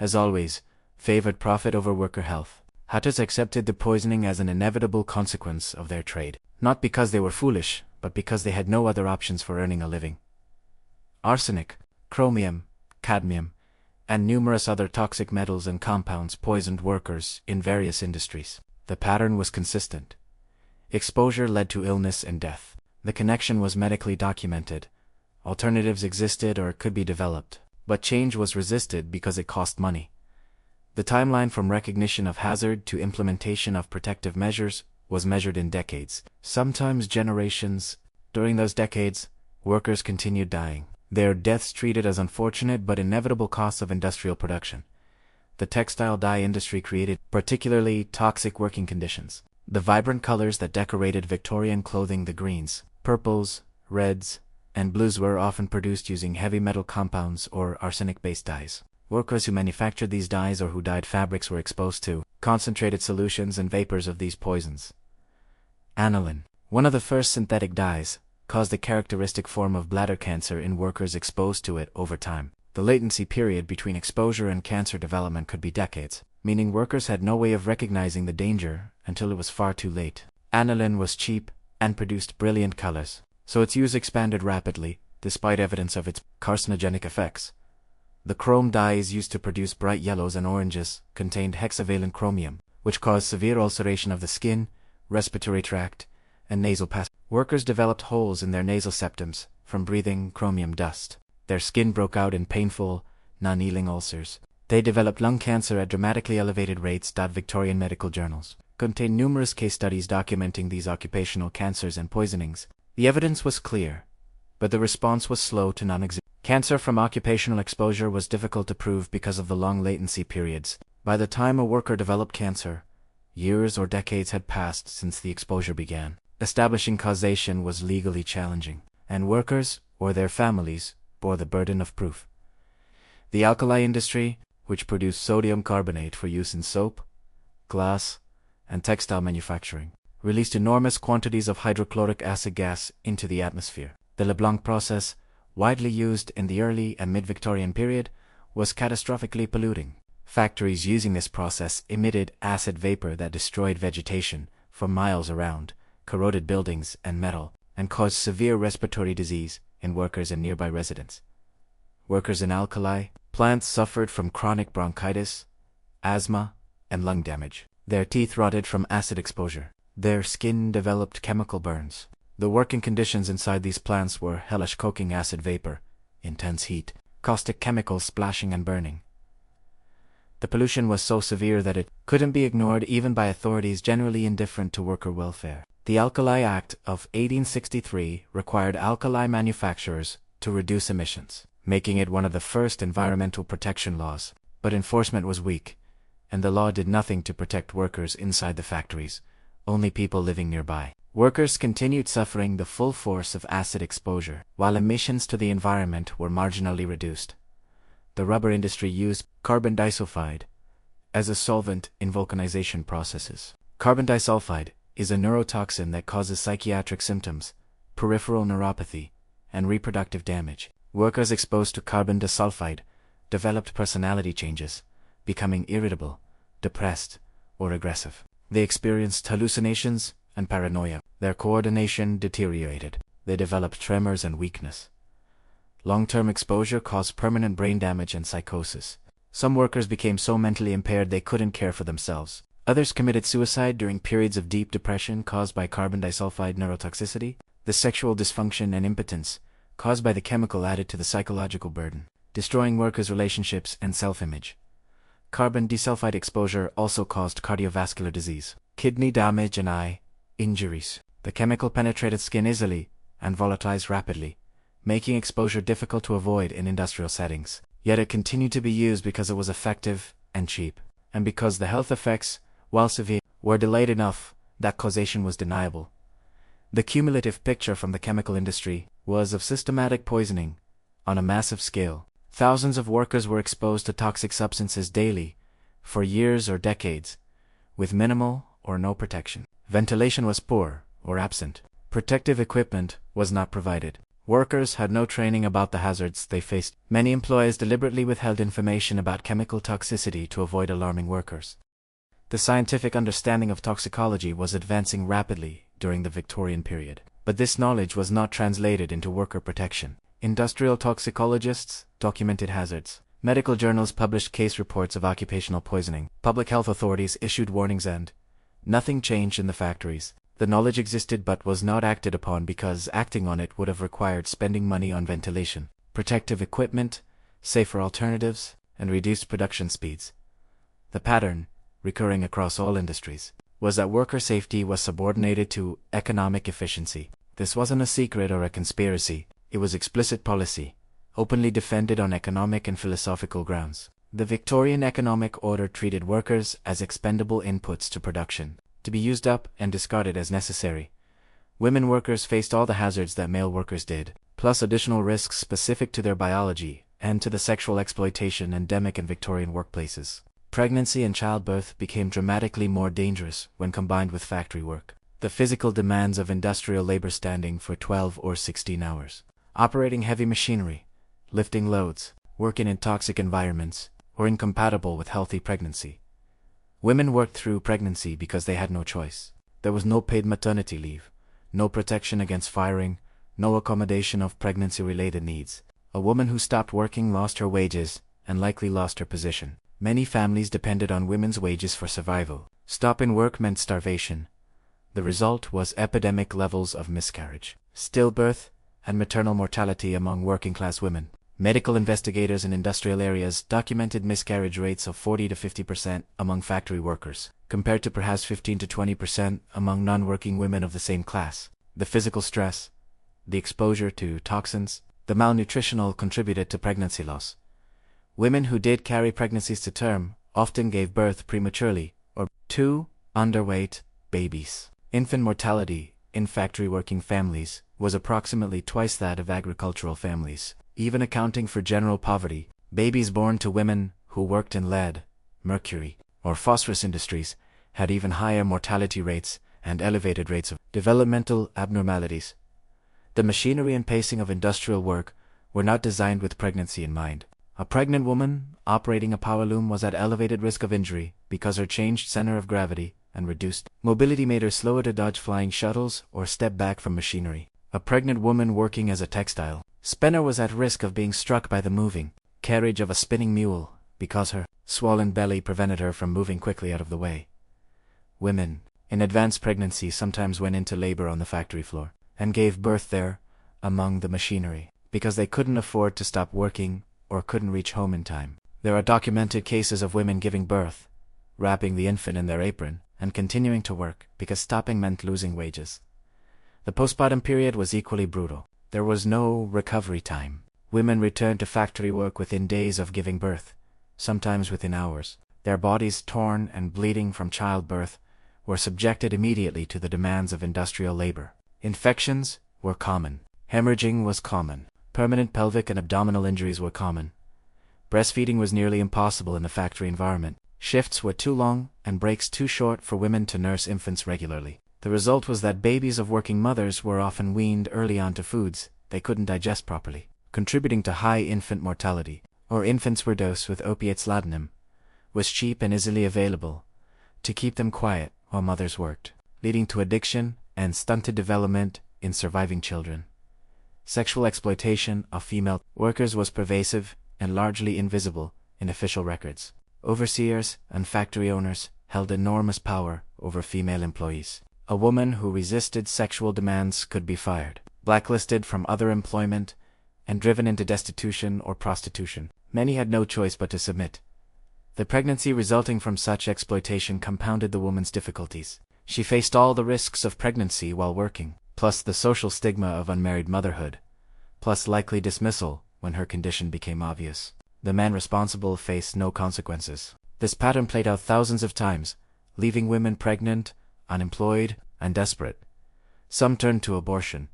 as always, favored profit over worker health. Hatters accepted the poisoning as an inevitable consequence of their trade, not because they were foolish, but because they had no other options for earning a living. Arsenic, chromium, cadmium, and numerous other toxic metals and compounds poisoned workers in various industries. The pattern was consistent. Exposure led to illness and death. The connection was medically documented. Alternatives existed or could be developed, but change was resisted because it cost money. The timeline from recognition of hazard to implementation of protective measures was measured in decades, sometimes generations. During those decades, workers continued dying, their deaths treated as unfortunate but inevitable costs of industrial production. The textile dye industry created particularly toxic working conditions. The vibrant colors that decorated Victorian clothing, the greens, purples, reds, and blues, were often produced using heavy metal compounds or arsenic-based dyes. Workers who manufactured these dyes or who dyed fabrics were exposed to concentrated solutions and vapors of these poisons. Aniline, one of the first synthetic dyes, caused a characteristic form of bladder cancer in workers exposed to it over time. The latency period between exposure and cancer development could be decades, meaning workers had no way of recognizing the danger until it was far too late. Aniline was cheap and produced brilliant colors, so its use expanded rapidly, despite evidence of its carcinogenic effects. The chrome dyes used to produce bright yellows and oranges contained hexavalent chromium, which caused severe ulceration of the skin, respiratory tract, and nasal passage. Workers developed holes in their nasal septums from breathing chromium dust. Their skin broke out in painful, non-healing ulcers. They developed lung cancer at dramatically elevated rates. Victorian medical journals contained numerous case studies documenting these occupational cancers and poisonings. The evidence was clear, but the response was slow to non-existent. Cancer from occupational exposure was difficult to prove because of the long latency periods. By the time a worker developed cancer, years or decades had passed since the exposure began. Establishing causation was legally challenging, and workers, or their families, bore the burden of proof. The alkali industry, which produced sodium carbonate for use in soap, glass, and textile manufacturing, released enormous quantities of hydrochloric acid gas into the atmosphere. The Leblanc process, widely used in the early and mid-Victorian period, was catastrophically polluting. Factories using this process emitted acid vapor that destroyed vegetation for miles around, corroded buildings and metal, and caused severe respiratory disease in workers and nearby residents. Workers in alkali plants suffered from chronic bronchitis, asthma, and lung damage. Their teeth rotted from acid exposure. Their skin developed chemical burns. The working conditions inside these plants were hellish: coking acid vapor, intense heat, caustic chemicals splashing and burning. The pollution was so severe that it couldn't be ignored even by authorities generally indifferent to worker welfare. The Alkali Act of 1863 required alkali manufacturers to reduce emissions, making it one of the first environmental protection laws. But enforcement was weak, and the law did nothing to protect workers inside the factories, only people living nearby. Workers continued suffering the full force of acid exposure, while emissions to the environment were marginally reduced. The rubber industry used carbon disulfide as a solvent in vulcanization processes. Carbon disulfide is a neurotoxin that causes psychiatric symptoms, peripheral neuropathy, and reproductive damage. Workers exposed to carbon disulfide developed personality changes, becoming irritable, depressed, or aggressive. They experienced hallucinations and paranoia. Their coordination deteriorated. They developed tremors and weakness. Long-term exposure caused permanent brain damage and psychosis. Some workers became so mentally impaired they couldn't care for themselves. Others committed suicide during periods of deep depression caused by carbon disulfide neurotoxicity. The sexual dysfunction and impotence caused by the chemical added to the psychological burden, destroying workers' relationships and self-image. Carbon disulfide exposure also caused cardiovascular disease, kidney damage and eye injuries. The chemical penetrated skin easily and volatilized rapidly, making exposure difficult to avoid in industrial settings. Yet it continued to be used because it was effective and cheap, and because the health effects, while severe, were delayed enough that causation was deniable. The cumulative picture from the chemical industry was of systematic poisoning on a massive scale. Thousands of workers were exposed to toxic substances daily, for years or decades, with minimal or no protection. Ventilation was poor or absent. Protective equipment was not provided. Workers had no training about the hazards they faced. Many employers deliberately withheld information about chemical toxicity to avoid alarming workers. The scientific understanding of toxicology was advancing rapidly during the Victorian period, but this knowledge was not translated into worker protection. Industrial toxicologists documented hazards. Medical journals published case reports of occupational poisoning. Public health authorities issued warnings and nothing changed in the factories. The knowledge existed but was not acted upon because acting on it would have required spending money on ventilation, protective equipment, safer alternatives, and reduced production speeds. The pattern, recurring across all industries, was that worker safety was subordinated to economic efficiency. This wasn't a secret or a conspiracy. It was explicit policy, openly defended on economic and philosophical grounds. The Victorian economic order treated workers as expendable inputs to production, to be used up and discarded as necessary. Women workers faced all the hazards that male workers did, plus additional risks specific to their biology and to the sexual exploitation endemic in Victorian workplaces. Pregnancy and childbirth became dramatically more dangerous when combined with factory work. The physical demands of industrial labor standing for 12 or 16 hours, operating heavy machinery, lifting loads, working in toxic environments, were incompatible with healthy pregnancy. Women worked through pregnancy because they had no choice. There was no paid maternity leave, no protection against firing, no accommodation of pregnancy-related needs. A woman who stopped working lost her wages and likely lost her position. Many families depended on women's wages for survival. Stopping work meant starvation. The result was epidemic levels of miscarriage, stillbirth, and maternal mortality among working-class women. Medical investigators in industrial areas documented miscarriage rates of 40 to 50% among factory workers, compared to perhaps 15 to 20% among non-working women of the same class. The physical stress, the exposure to toxins, the malnutrition all contributed to pregnancy loss. Women who did carry pregnancies to term often gave birth prematurely or to underweight babies. Infant mortality in factory working families was approximately twice that of agricultural families. Even accounting for general poverty, babies born to women who worked in lead, mercury, or phosphorus industries had even higher mortality rates and elevated rates of developmental abnormalities. The machinery and pacing of industrial work were not designed with pregnancy in mind. A pregnant woman operating a power loom was at elevated risk of injury because her changed center of gravity and reduced mobility made her slower to dodge flying shuttles or step back from machinery. A pregnant woman working as a textile spinner was at risk of being struck by the moving carriage of a spinning mule because her swollen belly prevented her from moving quickly out of the way. Women in advanced pregnancy sometimes went into labor on the factory floor and gave birth there among the machinery because they couldn't afford to stop working or couldn't reach home in time. There are documented cases of women giving birth, wrapping the infant in their apron, and continuing to work because stopping meant losing wages. The postpartum period was equally brutal. There was no recovery time. Women returned to factory work within days of giving birth, sometimes within hours. Their bodies torn and bleeding from childbirth were subjected immediately to the demands of industrial labor. Infections were common. Hemorrhaging was common. Permanent pelvic and abdominal injuries were common. Breastfeeding was nearly impossible in the factory environment. Shifts were too long and breaks too short for women to nurse infants regularly. The result was that babies of working mothers were often weaned early onto foods they couldn't digest properly, contributing to high infant mortality. or infants were dosed with opiates. Laudanum was cheap and easily available to keep them quiet while mothers worked, leading to addiction and stunted development in surviving children. Sexual exploitation of female workers was pervasive and largely invisible in official records. Overseers and factory owners held enormous power over female employees. A woman who resisted sexual demands could be fired, blacklisted from other employment, and driven into destitution or prostitution. Many had no choice but to submit. The pregnancy resulting from such exploitation compounded the woman's difficulties. She faced all the risks of pregnancy while working, plus the social stigma of unmarried motherhood, plus likely dismissal when her condition became obvious. The man responsible faced no consequences. This pattern played out thousands of times, leaving women pregnant, unemployed, and desperate. Some turned to abortion,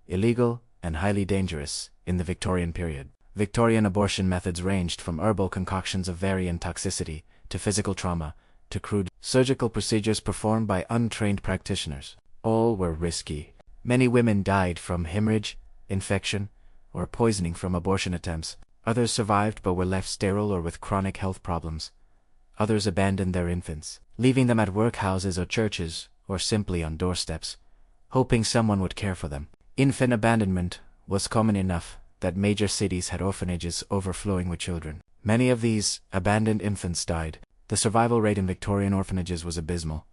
illegal and highly dangerous, in the Victorian period. Victorian abortion methods ranged from herbal concoctions of varying toxicity to physical trauma to crude surgical procedures performed by untrained practitioners. All were risky. Many women died from hemorrhage, infection, or poisoning from abortion attempts. Others survived but were left sterile or with chronic health problems. Others abandoned their infants, leaving them at workhouses or churches, or simply on doorsteps, hoping someone would care for them. Infant abandonment was common enough that major cities had orphanages overflowing with children. Many of these abandoned infants died. The survival rate in Victorian orphanages was abysmal.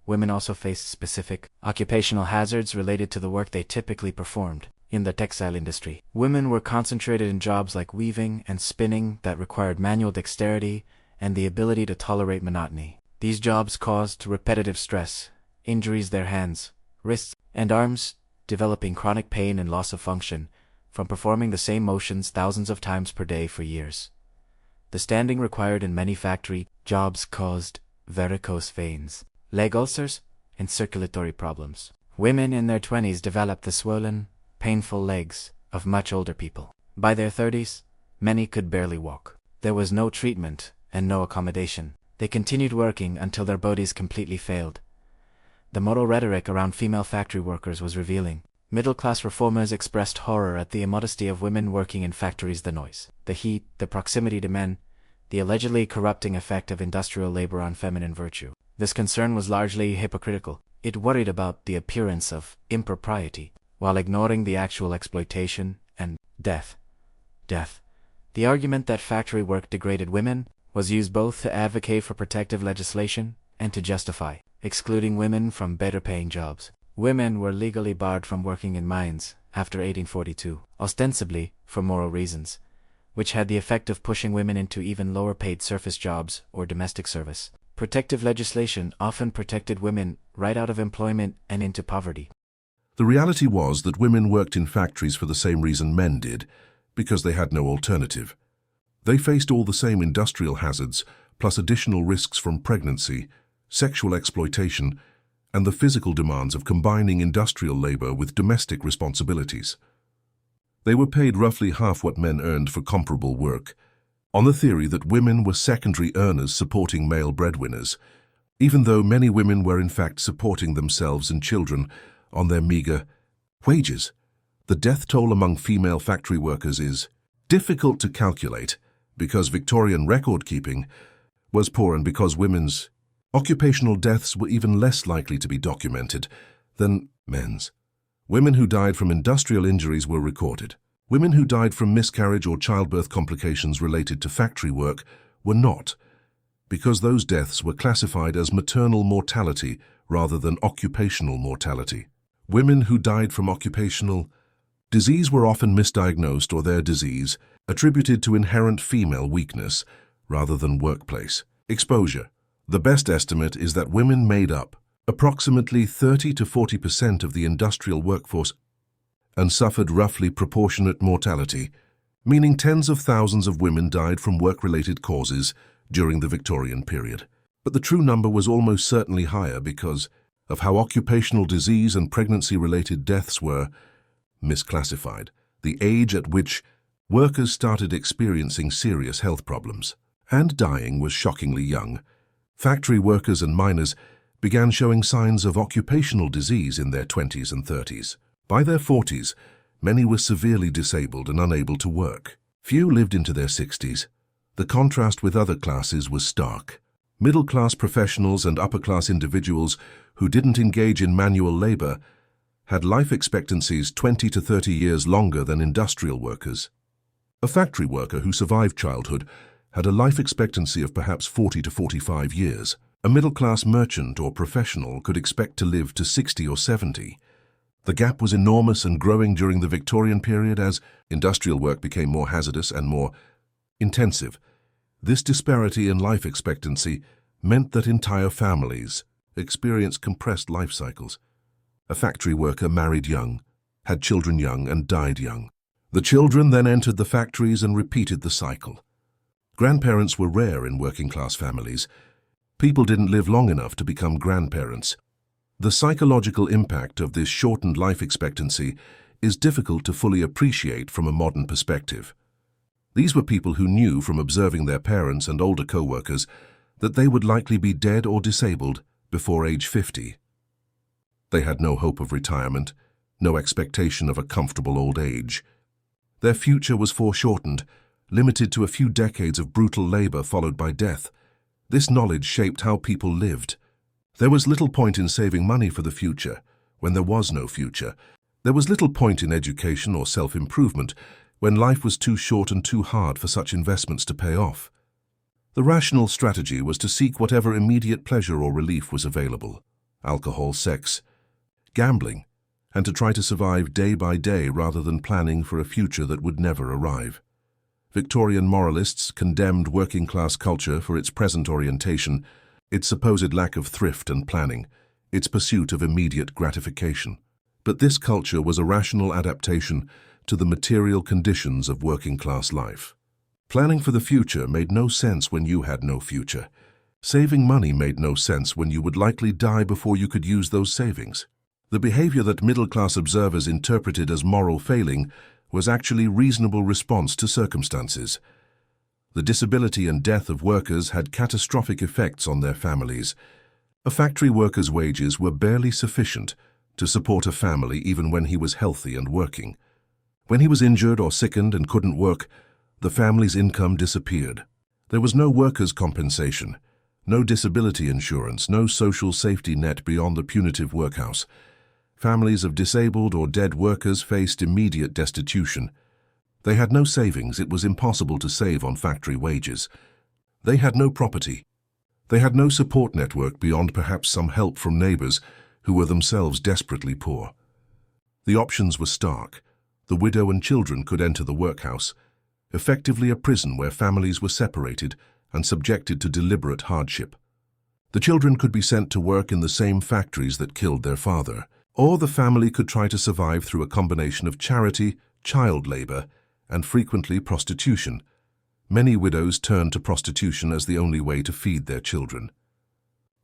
Women also faced specific occupational hazards related to the work they typically performed. In the textile industry, women were concentrated in jobs like weaving and spinning that required manual dexterity and the ability to tolerate monotony. These jobs caused repetitive stress, injuries their hands, wrists, and arms, developing chronic pain and loss of function from performing the same motions thousands of times per day for years. The standing required in many factory jobs caused varicose veins, leg ulcers, and circulatory problems. Women in their 20s developed the swollen, painful legs of much older people. By their 30s, many could barely walk. There was no treatment and no accommodation. They continued working until their bodies completely failed. The moral rhetoric around female factory workers was revealing. Middle-class reformers expressed horror at the immodesty of women working in factories. The noise, the heat, the proximity to men, the allegedly corrupting effect of industrial labor on feminine virtue. This concern was largely hypocritical. It worried about the appearance of impropriety, while ignoring the actual exploitation and death. The argument that factory work degraded women was used both to advocate for protective legislation and to justify excluding women from better-paying jobs. Women were legally barred from working in mines after 1842, ostensibly for moral reasons, which had the effect of pushing women into even lower-paid surface jobs or domestic service. Protective legislation often protected women right out of employment and into poverty. The reality was that women worked in factories for the same reason men did, because they had no alternative. They faced all the same industrial hazards, plus additional risks from pregnancy, sexual exploitation, and the physical demands of combining industrial labor with domestic responsibilities. They were paid roughly half what men earned for comparable work, on the theory that women were secondary earners supporting male breadwinners, even though many women were in fact supporting themselves and children on their meager wages. The death toll among female factory workers is difficult to calculate because Victorian record-keeping was poor and because women's occupational deaths were even less likely to be documented than men's. Women who died from industrial injuries were recorded. Women who died from miscarriage or childbirth complications related to factory work were not, because those deaths were classified as maternal mortality rather than occupational mortality. Women who died from occupational disease were often misdiagnosed or their disease attributed to inherent female weakness rather than workplace exposure. The best estimate is that women made up approximately 30 to 40% of the industrial workforce and suffered roughly proportionate mortality, meaning tens of thousands of women died from work-related causes during the Victorian period. But the true number was almost certainly higher because of how occupational disease and pregnancy-related deaths were misclassified, the age at which workers started experiencing serious health problems, and dying was shockingly young. Factory workers and miners began showing signs of occupational disease in their 20s and 30s. By their 40s, many were severely disabled and unable to work. Few lived into their 60s. The contrast with other classes was stark. Middle-class professionals and upper-class individuals who didn't engage in manual labor had life expectancies 20 to 30 years longer than industrial workers. A factory worker who survived childhood had a life expectancy of perhaps 40 to 45 years. A middle-class merchant or professional could expect to live to 60 or 70. The gap was enormous and growing during the Victorian period as industrial work became more hazardous and more intensive. This disparity in life expectancy meant that entire families experienced compressed life cycles. A factory worker married young, had children young, and died young. The children then entered the factories and repeated the cycle. Grandparents were rare in working-class families. People didn't live long enough to become grandparents. The psychological impact of this shortened life expectancy is difficult to fully appreciate from a modern perspective. These were people who knew from observing their parents and older co-workers that they would likely be dead or disabled before age 50. They had no hope of retirement, no expectation of a comfortable old age. Their future was foreshortened, limited to a few decades of brutal labor followed by death. This knowledge shaped how people lived. There was little point in saving money for the future when there was no future. There was little point in education or self-improvement when life was too short and too hard for such investments to pay off. The rational strategy was to seek whatever immediate pleasure or relief was available: alcohol, sex, gambling, and to try to survive day by day rather than planning for a future that would never arrive. Victorian moralists condemned working-class culture for its present orientation, its supposed lack of thrift and planning, its pursuit of immediate gratification. But this culture was a rational adaptation to the material conditions of working-class life. Planning for the future made no sense when you had no future. Saving money made no sense when you would likely die before you could use those savings. The behavior that middle-class observers interpreted as moral failing was actually reasonable response to circumstances. The disability and death of workers had catastrophic effects on their families. A factory worker's wages were barely sufficient to support a family even when he was healthy and working. When he was injured or sickened and couldn't work, the family's income disappeared. There was no workers' compensation, no disability insurance, no social safety net beyond the punitive workhouse. Families of disabled or dead workers faced immediate destitution. They had no savings. It was impossible to save on factory wages. They had no property. They had no support network beyond perhaps some help from neighbors who were themselves desperately poor. The options were stark. The widow and children could enter the workhouse, effectively a prison where families were separated and subjected to deliberate hardship. The children could be sent to work in the same factories that killed their father, or the family could try to survive through a combination of charity, child labor, and frequently prostitution. Many widows turned to prostitution as the only way to feed their children.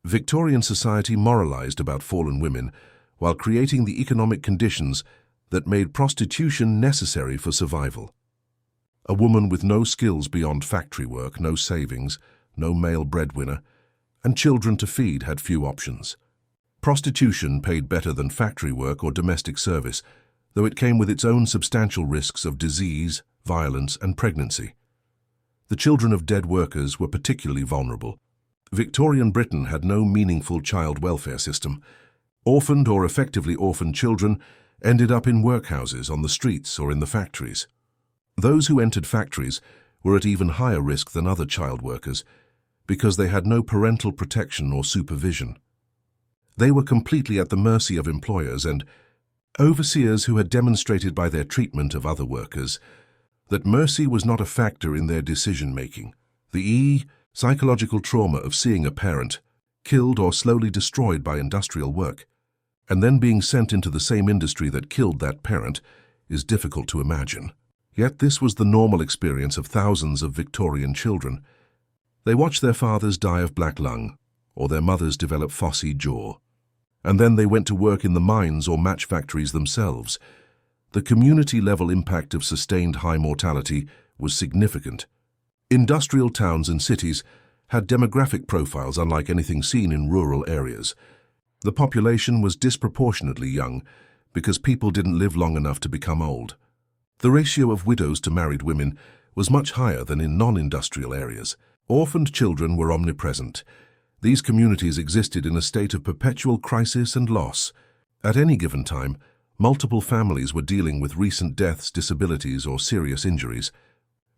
Victorian society moralized about fallen women while creating the economic conditions that made prostitution necessary for survival. A woman with no skills beyond factory work, no savings, no male breadwinner, and children to feed had few options. Prostitution paid better than factory work or domestic service, though it came with its own substantial risks of disease, violence, and pregnancy. The children of dead workers were particularly vulnerable. Victorian Britain had no meaningful child welfare system. Orphaned or effectively orphaned children ended up in workhouses, on the streets, or in the factories. Those who entered factories were at even higher risk than other child workers because they had no parental protection or supervision. They were completely at the mercy of employers and overseers who had demonstrated by their treatment of other workers that mercy was not a factor in their decision-making. The psychological trauma of seeing a parent killed or slowly destroyed by industrial work, and then being sent into the same industry that killed that parent, is difficult to imagine. Yet this was the normal experience of thousands of Victorian children. They watched their fathers die of black lung, or their mothers develop phossy jaw. And then they went to work in the mines or match factories themselves. The community-level impact of sustained high mortality was significant. Industrial towns and cities had demographic profiles unlike anything seen in rural areas. The population was disproportionately young because people didn't live long enough to become old. The ratio of widows to married women was much higher than in non-industrial areas. Orphaned children were omnipresent. These communities existed in a state of perpetual crisis and loss. At any given time, multiple families were dealing with recent deaths, disabilities, or serious injuries.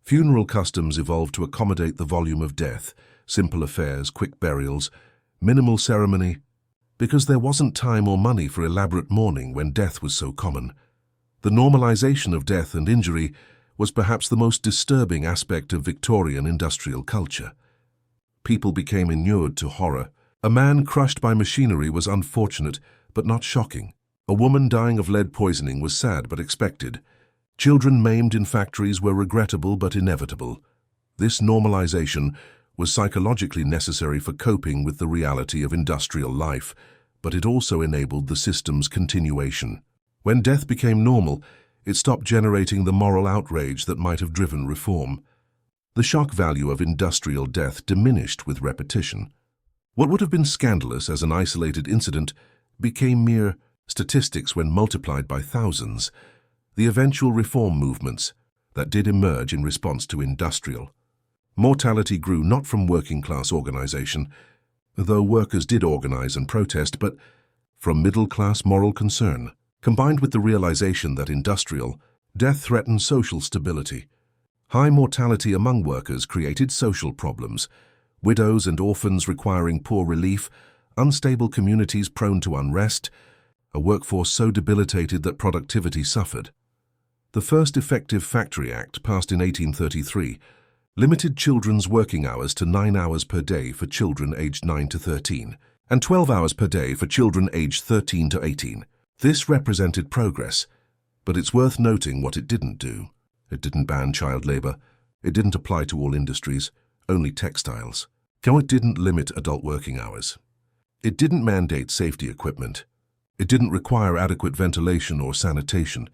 Funeral customs evolved to accommodate the volume of death, simple affairs, quick burials, minimal ceremony, because there wasn't time or money for elaborate mourning when death was so common. The normalization of death and injury was perhaps the most disturbing aspect of Victorian industrial culture. People became inured to horror. A man crushed by machinery was unfortunate, but not shocking. A woman dying of lead poisoning was sad but expected. Children maimed in factories were regrettable but inevitable. This normalization was psychologically necessary for coping with the reality of industrial life, but it also enabled the system's continuation. When death became normal, it stopped generating the moral outrage that might have driven reform. The shock value of industrial death diminished with repetition. What would have been scandalous as an isolated incident became mere statistics when multiplied by thousands. The eventual reform movements that did emerge in response to industrial mortality grew not from working-class organization, though workers did organize and protest, but from middle-class moral concern, combined with the realization that industrial death threatened social stability. High mortality among workers created social problems, widows and orphans requiring poor relief, unstable communities prone to unrest, a workforce so debilitated that productivity suffered. The first effective Factory Act, passed in 1833, limited children's working hours to 9 hours per day for children aged 9 to 13, and 12 hours per day for children aged 13 to 18. This represented progress, but it's worth noting what it didn't do. It didn't ban child labor. It didn't apply to all industries, only textiles. It didn't limit adult working hours. It didn't mandate safety equipment. It didn't require adequate ventilation or sanitation.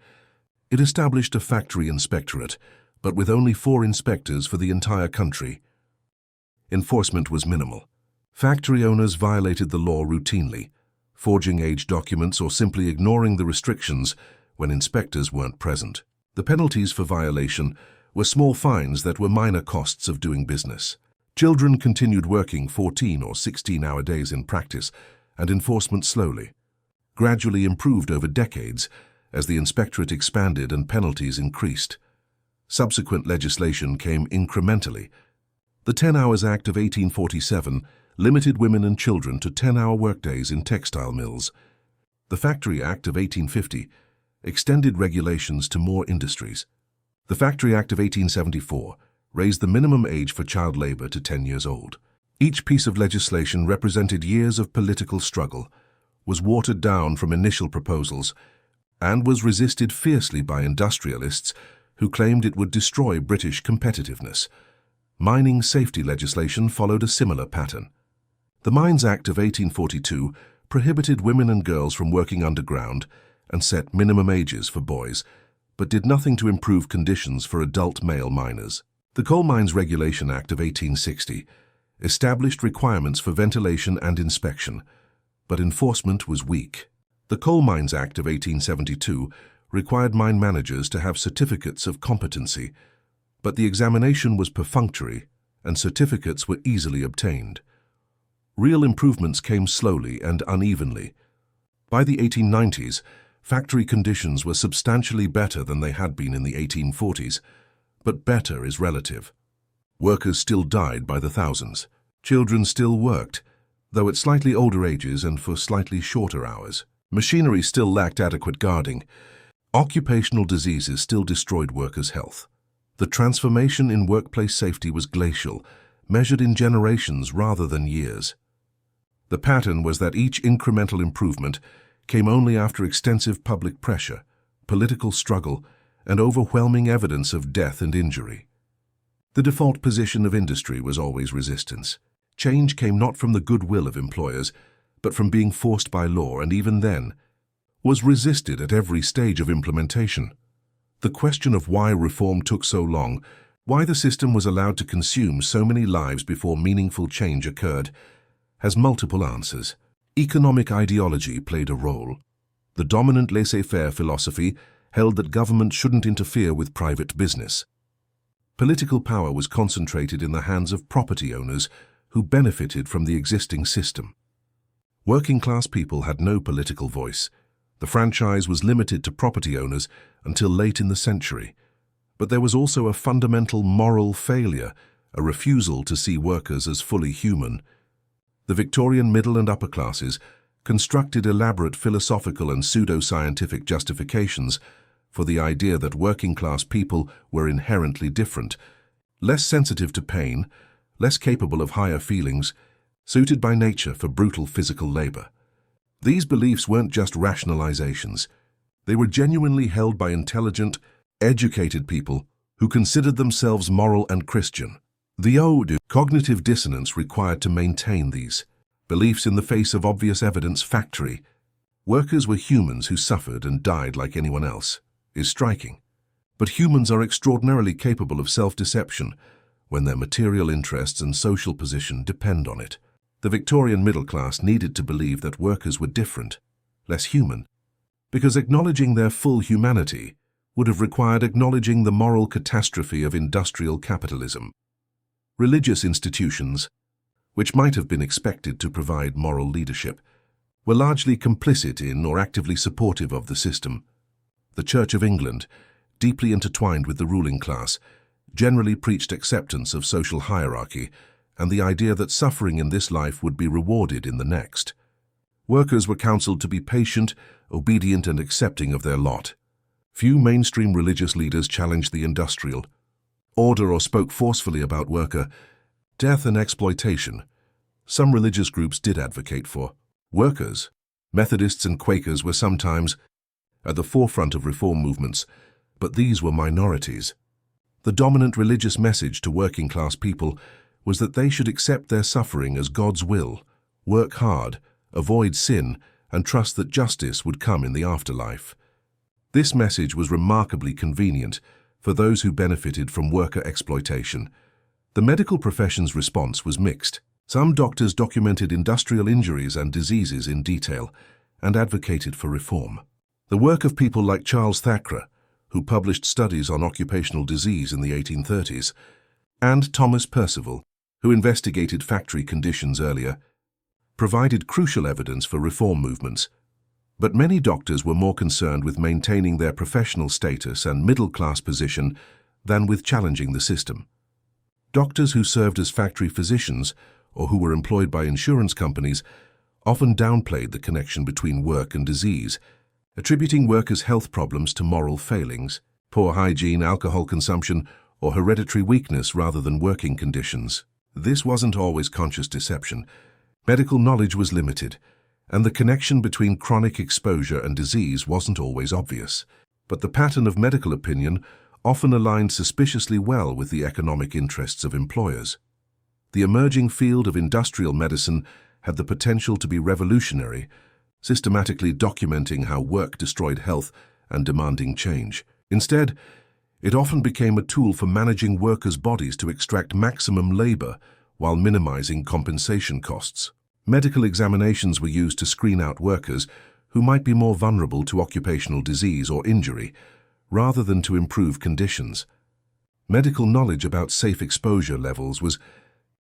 It established a factory inspectorate, but with only 4 inspectors for the entire country. Enforcement was minimal. Factory owners violated the law routinely, forging age documents or simply ignoring the restrictions when inspectors weren't present. The penalties for violation were small fines that were minor costs of doing business. Children continued working 14 or 16-hour days in practice, and enforcement gradually improved over decades as the inspectorate expanded and penalties increased. Subsequent legislation came incrementally. The 10 Hours Act of 1847 limited women and children to 10-hour workdays in textile mills. The Factory Act of 1850 extended regulations to more industries. The Factory Act of 1874 raised the minimum age for child labor to 10 years old. Each piece of legislation represented years of political struggle, was watered down from initial proposals, and was resisted fiercely by industrialists who claimed it would destroy British competitiveness. Mining safety legislation followed a similar pattern. The Mines Act of 1842 prohibited women and girls from working underground and set minimum ages for boys, but did nothing to improve conditions for adult male miners. The Coal Mines Regulation Act of 1860 established requirements for ventilation and inspection, but enforcement was weak. The Coal Mines Act of 1872 required mine managers to have certificates of competency, but the examination was perfunctory and certificates were easily obtained. Real improvements came slowly and unevenly. By the 1890s, factory conditions were substantially better than they had been in the 1840s, but better is relative. Workers still died by the thousands. Children still worked, though at slightly older ages and for slightly shorter hours. Machinery still lacked adequate guarding. Occupational diseases still destroyed workers' health. The transformation in workplace safety was glacial, measured in generations rather than years. The pattern was that each incremental improvement came only after extensive public pressure, political struggle, and overwhelming evidence of death and injury. The default position of industry was always resistance. Change came not from the goodwill of employers, but from being forced by law, and even then, was resisted at every stage of implementation. The question of why reform took so long, why the system was allowed to consume so many lives before meaningful change occurred, has multiple answers. Economic ideology played a role. The dominant laissez-faire philosophy held that government shouldn't interfere with private business. Political power was concentrated in the hands of property owners who benefited from the existing system. Working-class people had no political voice. The franchise was limited to property owners until late in the century. But there was also a fundamental moral failure, a refusal to see workers as fully human. The Victorian middle and upper classes constructed elaborate philosophical and pseudo-scientific justifications for the idea that working-class people were inherently different, less sensitive to pain, less capable of higher feelings, suited by nature for brutal physical labor. These beliefs weren't just rationalizations. They were genuinely held by intelligent, educated people who considered themselves moral and Christian. The old cognitive dissonance required to maintain these beliefs in the face of obvious evidence factory. Workers were humans who suffered and died like anyone else, is striking. But humans are extraordinarily capable of self-deception when their material interests and social position depend on it. The Victorian middle class needed to believe that workers were different, less human, because acknowledging their full humanity would have required acknowledging the moral catastrophe of industrial capitalism. Religious institutions, which might have been expected to provide moral leadership, were largely complicit in or actively supportive of the system. The Church of England, deeply intertwined with the ruling class, generally preached acceptance of social hierarchy and the idea that suffering in this life would be rewarded in the next. Workers were counseled to be patient, obedient, and accepting of their lot. Few mainstream religious leaders challenged the industrial order or spoke forcefully about worker death and exploitation. Some religious groups did advocate for workers. Methodists and Quakers were sometimes at the forefront of reform movements, but these were minorities. The dominant religious message to working-class people was that they should accept their suffering as God's will, work hard, avoid sin, and trust that justice would come in the afterlife. This message was remarkably convenient for those who benefited from worker exploitation. The medical profession's response was mixed. Some doctors documented industrial injuries and diseases in detail and advocated for reform. The work of people like Charles Thackeray, who published studies on occupational disease in the 1830s, and Thomas Percival, who investigated factory conditions earlier, provided crucial evidence for reform movements. But many doctors were more concerned with maintaining their professional status and middle-class position than with challenging the system. Doctors who served as factory physicians or who were employed by insurance companies often downplayed the connection between work and disease, attributing workers' health problems to moral failings, poor hygiene, alcohol consumption, or hereditary weakness rather than working conditions. This wasn't always conscious deception. Medical knowledge was limited, and the connection between chronic exposure and disease wasn't always obvious. But the pattern of medical opinion often aligned suspiciously well with the economic interests of employers. The emerging field of industrial medicine had the potential to be revolutionary, systematically documenting how work destroyed health and demanding change. Instead, it often became a tool for managing workers' bodies to extract maximum labor while minimizing compensation costs. Medical examinations were used to screen out workers who might be more vulnerable to occupational disease or injury, rather than to improve conditions. Medical knowledge about safe exposure levels was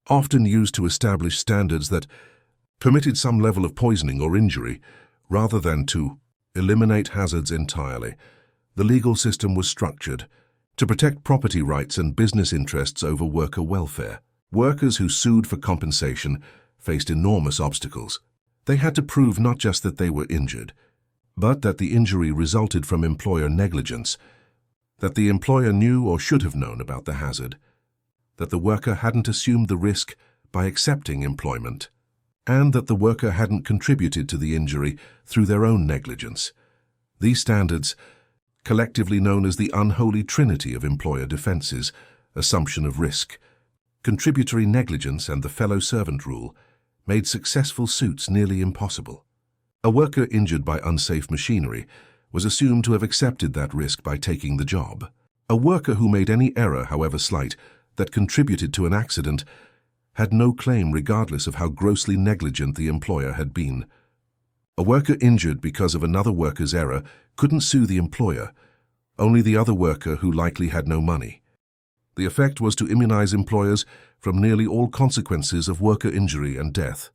often used to establish standards that permitted some level of poisoning or injury, rather than to eliminate hazards entirely. The legal system was structured to protect property rights and business interests over worker welfare. Workers who sued for compensation faced enormous obstacles. They had to prove not just that they were injured, but that the injury resulted from employer negligence, that the employer knew or should have known about the hazard, that the worker hadn't assumed the risk by accepting employment, and that the worker hadn't contributed to the injury through their own negligence. These standards, collectively known as the unholy trinity of employer defenses, assumption of risk, contributory negligence, and the fellow servant rule, made successful suits nearly impossible. A worker injured by unsafe machinery was assumed to have accepted that risk by taking the job. A worker who made any error, however slight, that contributed to an accident had no claim regardless of how grossly negligent the employer had been. A worker injured because of another worker's error couldn't sue the employer, only the other worker who likely had no money. The effect was to immunize employers from nearly all consequences of worker injury and death.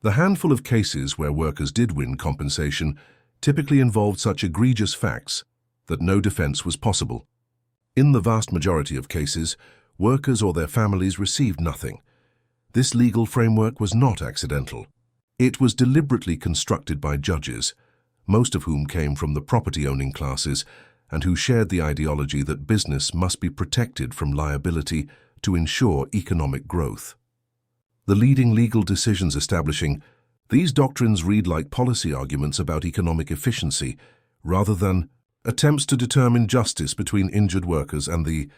The handful of cases where workers did win compensation typically involved such egregious facts that no defense was possible. In the vast majority of cases, workers or their families received nothing. This legal framework was not accidental. It was deliberately constructed by judges, most of whom came from the property-owning classes and who shared the ideology that business must be protected from liability to ensure economic growth. The leading legal decisions establishing these doctrines read like policy arguments about economic efficiency rather than attempts to determine justice between injured workers and the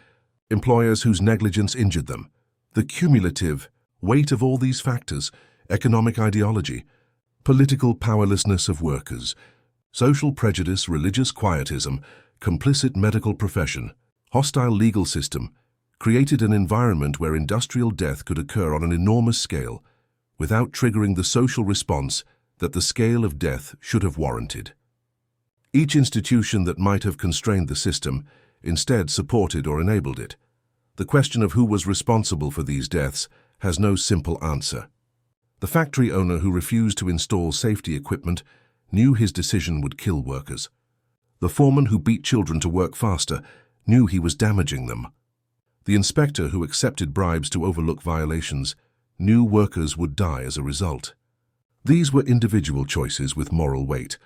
employers whose negligence injured them. The cumulative weight of all these factors, economic ideology, political powerlessness of workers, social prejudice, religious quietism, complicit medical profession, hostile legal system, created an environment where industrial death could occur on an enormous scale without triggering the social response that the scale of death should have warranted. Each institution that might have constrained the system instead supported or enabled it. The question of who was responsible for these deaths has no simple answer. The factory owner who refused to install safety equipment knew his decision would kill workers. The foreman who beat children to work faster knew he was damaging them. The inspector who accepted bribes to overlook violations knew workers would die as a result. These were individual choices with moral weight,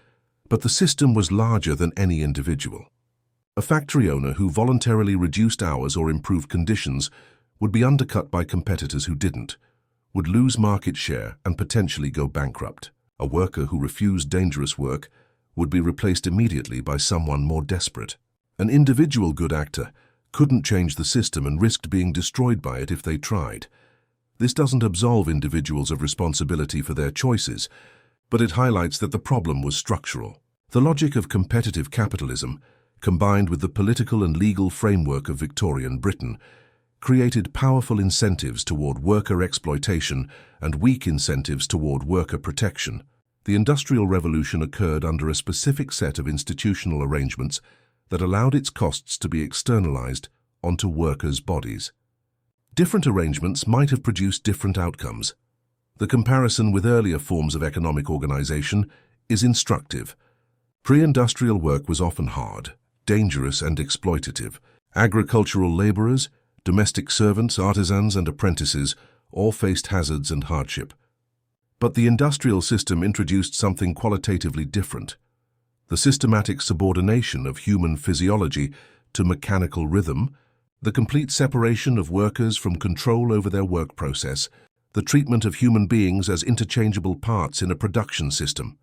but the system was larger than any individual. A factory owner who voluntarily reduced hours or improved conditions would be undercut by competitors who didn't, would lose market share and potentially go bankrupt. A worker who refused dangerous work would be replaced immediately by someone more desperate. An individual good actor couldn't change the system and risked being destroyed by it if they tried. This doesn't absolve individuals of responsibility for their choices, but it highlights that the problem was structural. The logic of competitive capitalism, combined with the political and legal framework of Victorian Britain, created powerful incentives toward worker exploitation and weak incentives toward worker protection. The Industrial Revolution occurred under a specific set of institutional arrangements that allowed its costs to be externalized onto workers' bodies. Different arrangements might have produced different outcomes. The comparison with earlier forms of economic organization is instructive. Pre-industrial work was often hard, dangerous, and exploitative. Agricultural laborers, domestic servants, artisans, and apprentices all faced hazards and hardship. But the industrial system introduced something qualitatively different: the systematic subordination of human physiology to mechanical rhythm, the complete separation of workers from control over their work process, the treatment of human beings as interchangeable parts in a production system.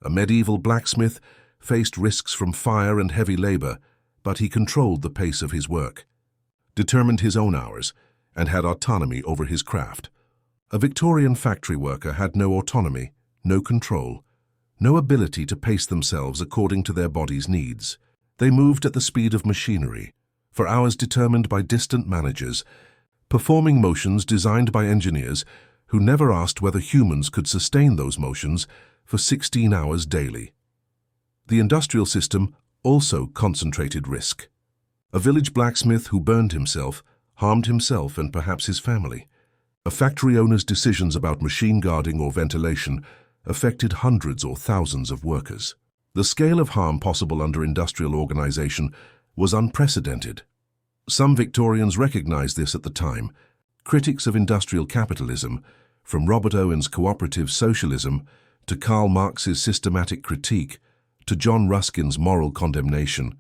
A medieval blacksmith faced risks from fire and heavy labor, but he controlled the pace of his work, determined his own hours, and had autonomy over his craft. A Victorian factory worker had no autonomy, no control, no ability to pace themselves according to their body's needs. They moved at the speed of machinery, for hours determined by distant managers, performing motions designed by engineers who never asked whether humans could sustain those motions for 16 hours daily. The industrial system also concentrated risk. A village blacksmith who burned himself harmed himself and perhaps his family. A factory owner's decisions about machine guarding or ventilation affected hundreds or thousands of workers. The scale of harm possible under industrial organization was unprecedented. Some Victorians recognized this at the time. Critics of industrial capitalism, from Robert Owen's cooperative socialism to Karl Marx's systematic critique to John Ruskin's moral condemnation,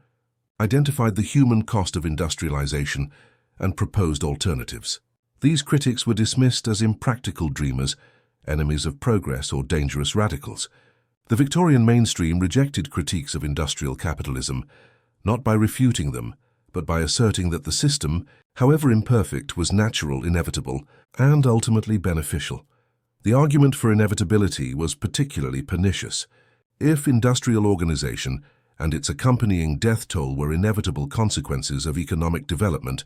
identified the human cost of industrialization and proposed alternatives. These critics were dismissed as impractical dreamers, enemies of progress, or dangerous radicals. The Victorian mainstream rejected critiques of industrial capitalism, not by refuting them, but by asserting that the system, however imperfect, was natural, inevitable, and ultimately beneficial. The argument for inevitability was particularly pernicious. If industrial organization and its accompanying death toll were inevitable consequences of economic development,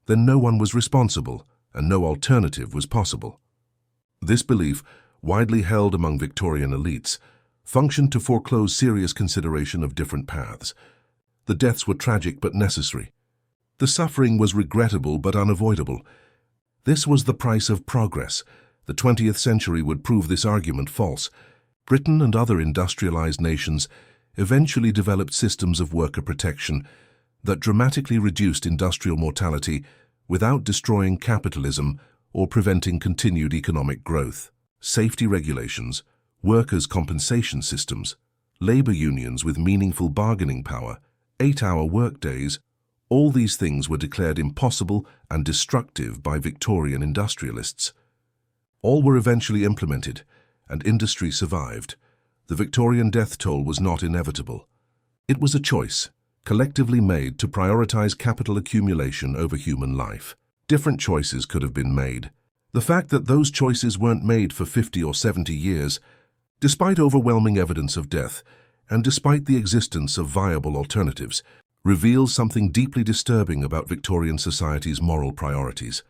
then no one was responsible and no alternative was possible. This belief, widely held among Victorian elites, functioned to foreclose serious consideration of different paths. The deaths were tragic but necessary. The suffering was regrettable but unavoidable. This was the price of progress. The 20th century would prove this argument false. Britain and other industrialized nations eventually developed systems of worker protection that dramatically reduced industrial mortality without destroying capitalism or preventing continued economic growth. Safety regulations, workers' compensation systems, labor unions with meaningful bargaining power, 8-hour workdays, all these things were declared impossible and destructive by Victorian industrialists. All were eventually implemented, and industry survived. The Victorian death toll was not inevitable. It was a choice, collectively made to prioritize capital accumulation over human life. Different choices could have been made. The fact that those choices weren't made for 50 or 70 years, despite overwhelming evidence of death, and despite the existence of viable alternatives, reveals something deeply disturbing about Victorian society's moral priorities.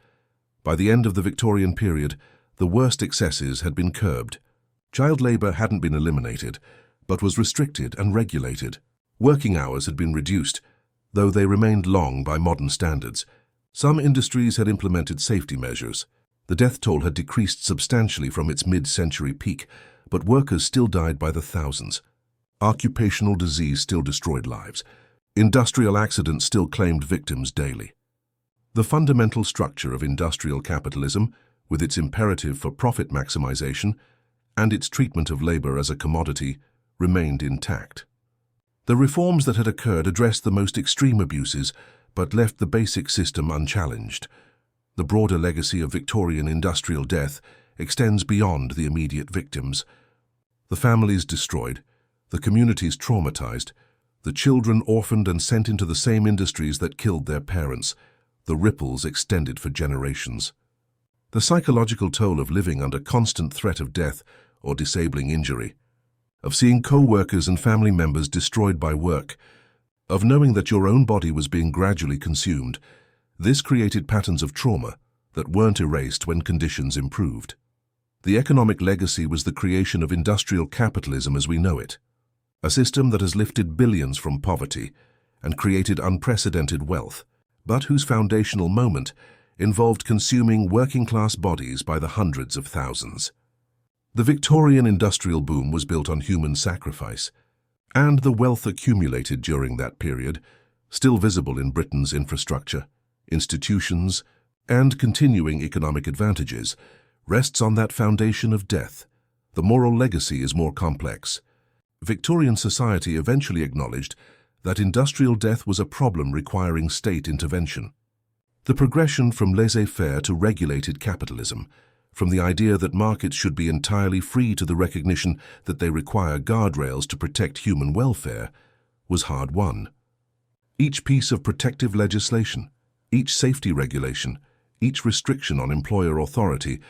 By the end of the Victorian period, the worst excesses had been curbed. Child labor hadn't been eliminated, but was restricted and regulated. Working hours had been reduced, though they remained long by modern standards. Some industries had implemented safety measures. The death toll had decreased substantially from its mid-century peak, but workers still died by the thousands. Occupational disease still destroyed lives. Industrial accidents still claimed victims daily. The fundamental structure of industrial capitalism, with its imperative for profit maximization and its treatment of labor as a commodity, remained intact. The reforms that had occurred addressed the most extreme abuses, but left the basic system unchallenged. The broader legacy of Victorian industrial death extends beyond the immediate victims. The families destroyed, the communities traumatized, the children orphaned and sent into the same industries that killed their parents. The ripples extended for generations. The psychological toll of living under constant threat of death or disabling injury, of seeing co-workers and family members destroyed by work, of knowing that your own body was being gradually consumed, this created patterns of trauma that weren't erased when conditions improved. The economic legacy was the creation of industrial capitalism as we know it, a system that has lifted billions from poverty and created unprecedented wealth, but whose foundational moment involved consuming working-class bodies by the hundreds of thousands. The Victorian industrial boom was built on human sacrifice, and the wealth accumulated during that period, still visible in Britain's infrastructure, institutions, and continuing economic advantages, rests on that foundation of death. The moral legacy is more complex. Victorian society eventually acknowledged that industrial death was a problem requiring state intervention. The progression from laissez-faire to regulated capitalism, from the idea that markets should be entirely free to the recognition that they require guardrails to protect human welfare, was hard-won. Each piece of protective legislation, each safety regulation, each restriction on employer authority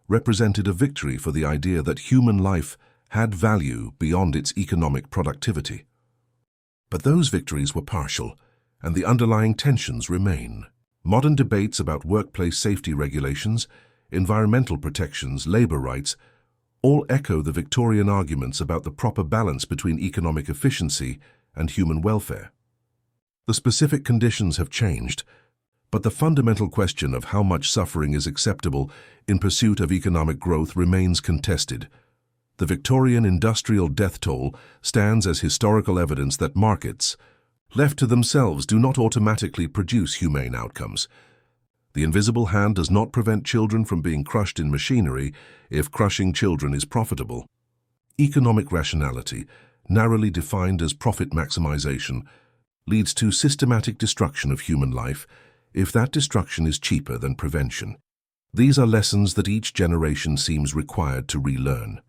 represented a victory for the idea that human life had value beyond its economic productivity. But those victories were partial, and the underlying tensions remain. Modern debates about workplace safety regulations, environmental protections, labor rights, all echo the Victorian arguments about the proper balance between economic efficiency and human welfare. The specific conditions have changed, but the fundamental question of how much suffering is acceptable in pursuit of economic growth remains contested. The Victorian industrial death toll stands as historical evidence that markets, left to themselves, do not automatically produce humane outcomes. The invisible hand does not prevent children from being crushed in machinery if crushing children is profitable. Economic rationality, narrowly defined as profit maximization, leads to systematic destruction of human life if that destruction is cheaper than prevention. These are lessons that each generation seems required to relearn.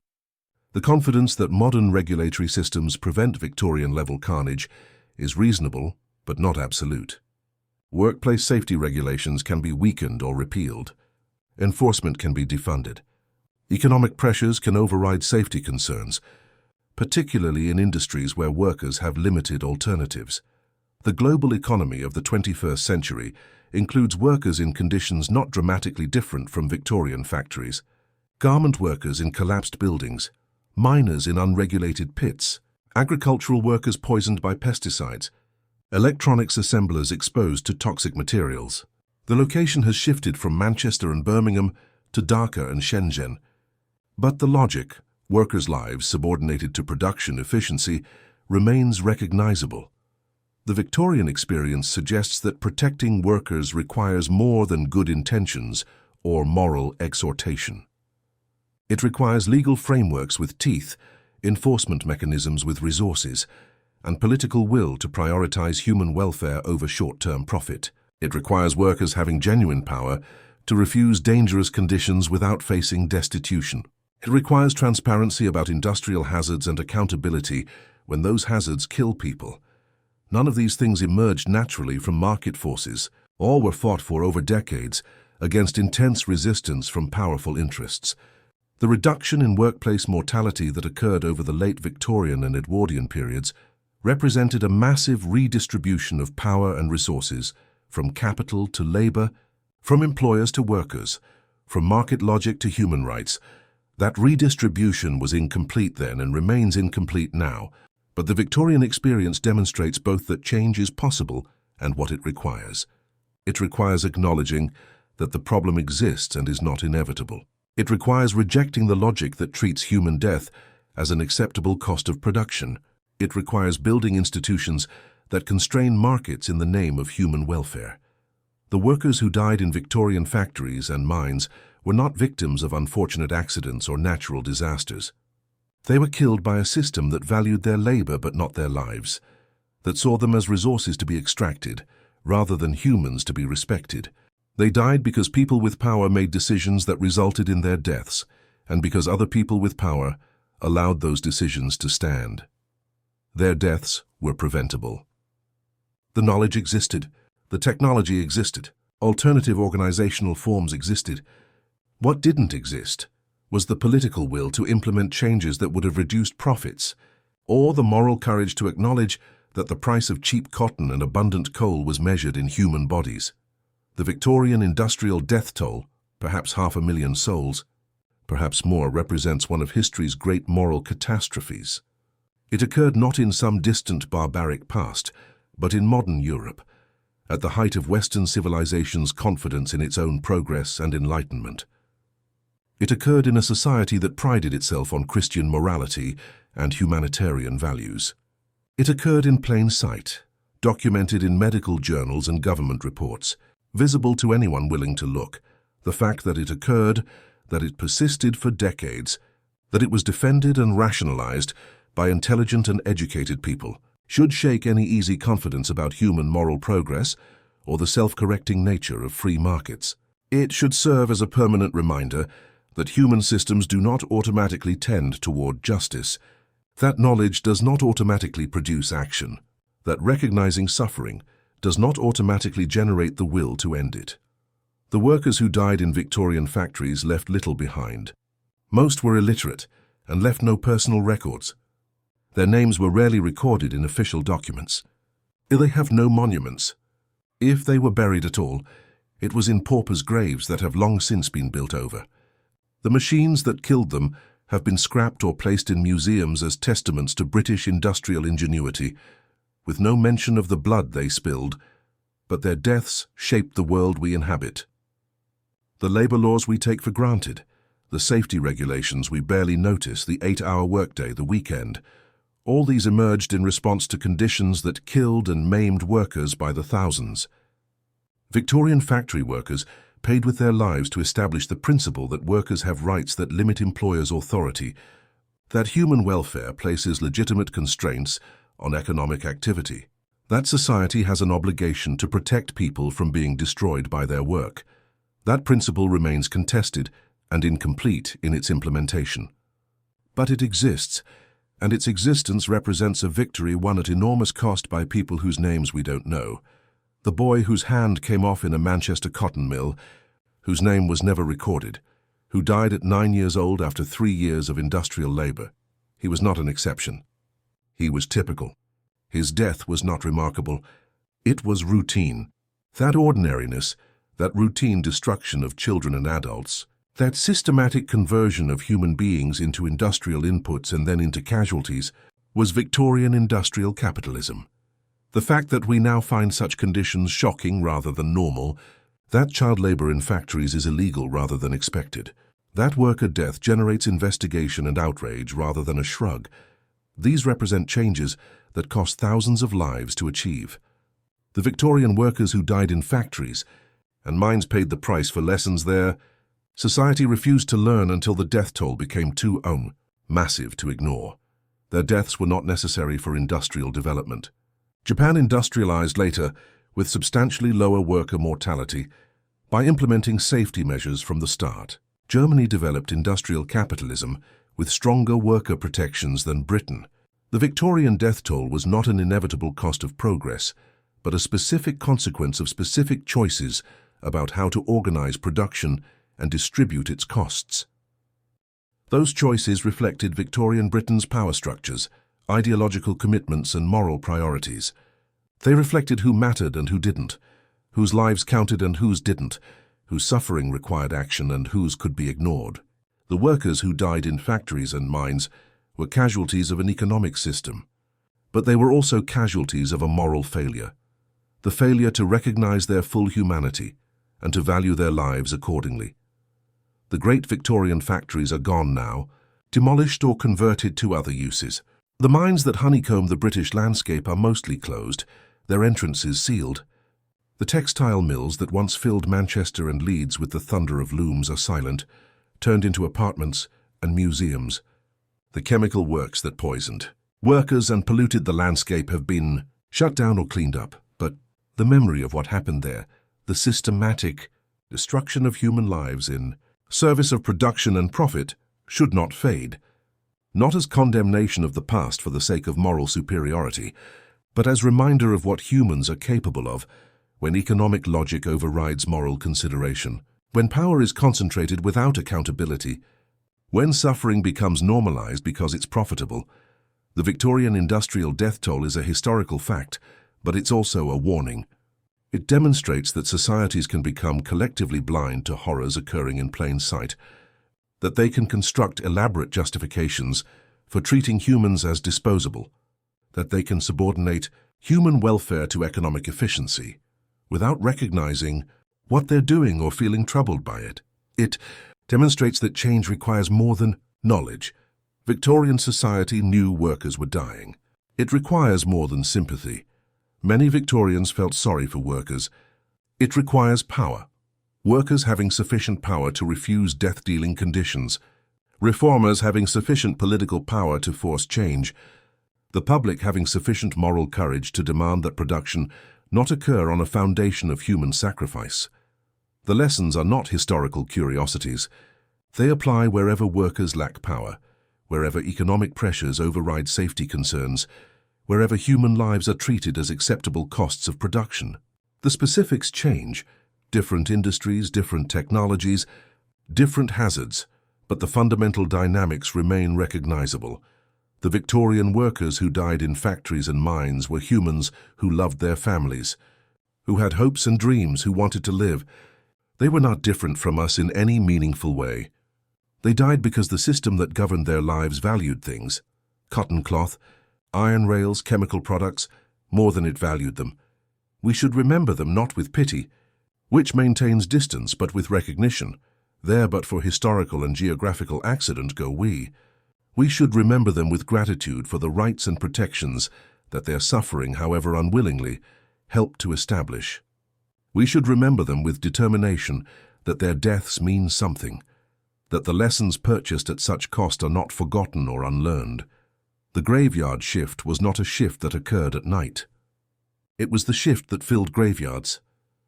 The confidence that modern regulatory systems prevent Victorian-level carnage is reasonable but not absolute. Workplace safety regulations can be weakened or repealed. Enforcement can be defunded. Economic pressures can override safety concerns, particularly in industries where workers have limited alternatives. The global economy of the 21st century includes workers in conditions not dramatically different from Victorian factories. Garment workers in collapsed buildings, miners in unregulated pits, agricultural workers poisoned by pesticides, electronics assemblers exposed to toxic materials. The location has shifted from Manchester and Birmingham to Dhaka and Shenzhen. But the logic, workers' lives subordinated to production efficiency, remains recognizable. The Victorian experience suggests that protecting workers requires more than good intentions or moral exhortation. It requires legal frameworks with teeth, enforcement mechanisms with resources, and political will to prioritize human welfare over short-term profit. It requires workers having genuine power to refuse dangerous conditions without facing destitution. It requires transparency about industrial hazards and accountability when those hazards kill people. None of these things emerged naturally from market forces. All were fought for over decades against intense resistance from powerful interests. The reduction in workplace mortality that occurred over the late Victorian and Edwardian periods represented a massive redistribution of power and resources, from capital to labor, from employers to workers, from market logic to human rights. That redistribution was incomplete then and remains incomplete now, but the Victorian experience demonstrates both that change is possible and what it requires. It requires acknowledging that the problem exists and is not inevitable. It requires rejecting the logic that treats human death as an acceptable cost of production. It requires building institutions that constrain markets in the name of human welfare. The workers who died in Victorian factories and mines were not victims of unfortunate accidents or natural disasters. They were killed by a system that valued their labor but not their lives, that saw them as resources to be extracted rather than humans to be respected. They died because people with power made decisions that resulted in their deaths, and because other people with power allowed those decisions to stand. Their deaths were preventable. The knowledge existed, the technology existed, alternative organizational forms existed. What didn't exist was the political will to implement changes that would have reduced profits, or the moral courage to acknowledge that the price of cheap cotton and abundant coal was measured in human bodies. The Victorian industrial death toll, perhaps 500,000 souls, perhaps more, represents one of history's great moral catastrophes. It occurred not in some distant barbaric past, but in modern Europe, at the height of Western civilization's confidence in its own progress and enlightenment. It occurred in a society that prided itself on Christian morality and humanitarian values. It occurred in plain sight, documented in medical journals and government reports, visible to anyone willing to look. The fact that it occurred, that it persisted for decades, that it was defended and rationalized by intelligent and educated people, should shake any easy confidence about human moral progress or the self-correcting nature of free markets. It should serve as a permanent reminder that human systems do not automatically tend toward justice, that knowledge does not automatically produce action, that recognizing suffering does not automatically generate the will to end it. The workers who died in Victorian factories left little behind. Most were illiterate and left no personal records. Their names were rarely recorded in official documents. They have no monuments. If they were buried at all, it was in paupers' graves that have long since been built over. The machines that killed them have been scrapped or placed in museums as testaments to British industrial ingenuity, with no mention of the blood they spilled, but their deaths shaped the world we inhabit. The labor laws we take for granted, the safety regulations we barely notice, the 8-hour workday, the weekend, all these emerged in response to conditions that killed and maimed workers by the thousands. Victorian factory workers paid with their lives to establish the principle that workers have rights that limit employers' authority, that human welfare places legitimate constraints on economic activity, that society has an obligation to protect people from being destroyed by their work. That principle remains contested and incomplete in its implementation. But it exists, and its existence represents a victory won at enormous cost by people whose names we don't know. The boy whose hand came off in a Manchester cotton mill, whose name was never recorded, who died at 9 years old after 3 years of industrial labor. He was not an exception. He was typical. His death was not remarkable. It was routine. That ordinariness, that routine destruction of children and adults, that systematic conversion of human beings into industrial inputs and then into casualties, was Victorian industrial capitalism. The fact that we now find such conditions shocking rather than normal, that child labor in factories is illegal rather than expected, that worker death generates investigation and outrage rather than a shrug. These represent changes that cost thousands of lives to achieve. The Victorian workers who died in factories, and mines paid the price for lessons there, society refused to learn until the death toll became too massive to ignore. Their deaths were not necessary for industrial development. Japan industrialized later with substantially lower worker mortality by implementing safety measures from the start. Germany developed industrial capitalism with stronger worker protections than Britain. The Victorian death toll was not an inevitable cost of progress, but a specific consequence of specific choices about how to organize production and distribute its costs. Those choices reflected Victorian Britain's power structures, ideological commitments, and moral priorities. They reflected who mattered and who didn't, whose lives counted and whose didn't, whose suffering required action and whose could be ignored. The workers who died in factories and mines were casualties of an economic system, but they were also casualties of a moral failure, the failure to recognize their full humanity and to value their lives accordingly. The great Victorian factories are gone now, demolished or converted to other uses. The mines that honeycomb the British landscape are mostly closed, their entrances sealed. The textile mills that once filled Manchester and Leeds with the thunder of looms are silent, turned into apartments and museums. The chemical works that poisoned workers and polluted the landscape have been shut down or cleaned up, but the memory of what happened there, the systematic destruction of human lives in service of production and profit, should not fade, not as condemnation of the past for the sake of moral superiority, but as reminder of what humans are capable of when economic logic overrides moral consideration, when power is concentrated without accountability, when suffering becomes normalized because it's profitable. The Victorian industrial death toll is a historical fact, but it's also a warning. It demonstrates that societies can become collectively blind to horrors occurring in plain sight, that they can construct elaborate justifications for treating humans as disposable, that they can subordinate human welfare to economic efficiency without recognizing what they're doing or feeling troubled by it. It demonstrates that change requires more than knowledge. Victorian society knew workers were dying. It requires more than sympathy. Many Victorians felt sorry for workers. It requires power. Workers having sufficient power to refuse death-dealing conditions. Reformers having sufficient political power to force change. The public having sufficient moral courage to demand that production not occur on a foundation of human sacrifice. The lessons are not historical curiosities. They apply wherever workers lack power, wherever economic pressures override safety concerns, wherever human lives are treated as acceptable costs of production. The specifics change, different industries, different technologies, different hazards, but the fundamental dynamics remain recognizable. The Victorian workers who died in factories and mines were humans who loved their families, who had hopes and dreams, who wanted to live. They were not different from us in any meaningful way. They died because the system that governed their lives valued things, cotton cloth, iron rails, chemical products, more than it valued them. We should remember them not with pity, which maintains distance, but with recognition. There but for historical and geographical accident go we. We should remember them with gratitude for the rights and protections that their suffering, however unwillingly, helped to establish. We should remember them with determination that their deaths mean something, that the lessons purchased at such cost are not forgotten or unlearned. The graveyard shift was not a shift that occurred at night. It was the shift that filled graveyards,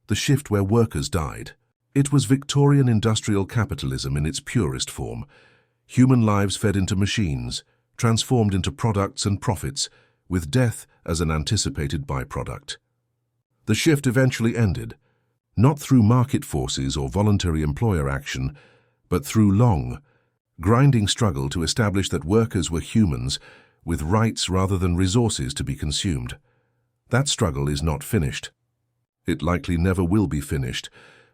the shift where workers died. It was Victorian industrial capitalism in its purest form, human lives fed into machines, transformed into products and profits, with death as an anticipated byproduct. The shift eventually ended, not through market forces or voluntary employer action, but through long, grinding struggle to establish that workers were humans with rights rather than resources to be consumed. That struggle is not finished. It likely never will be finished,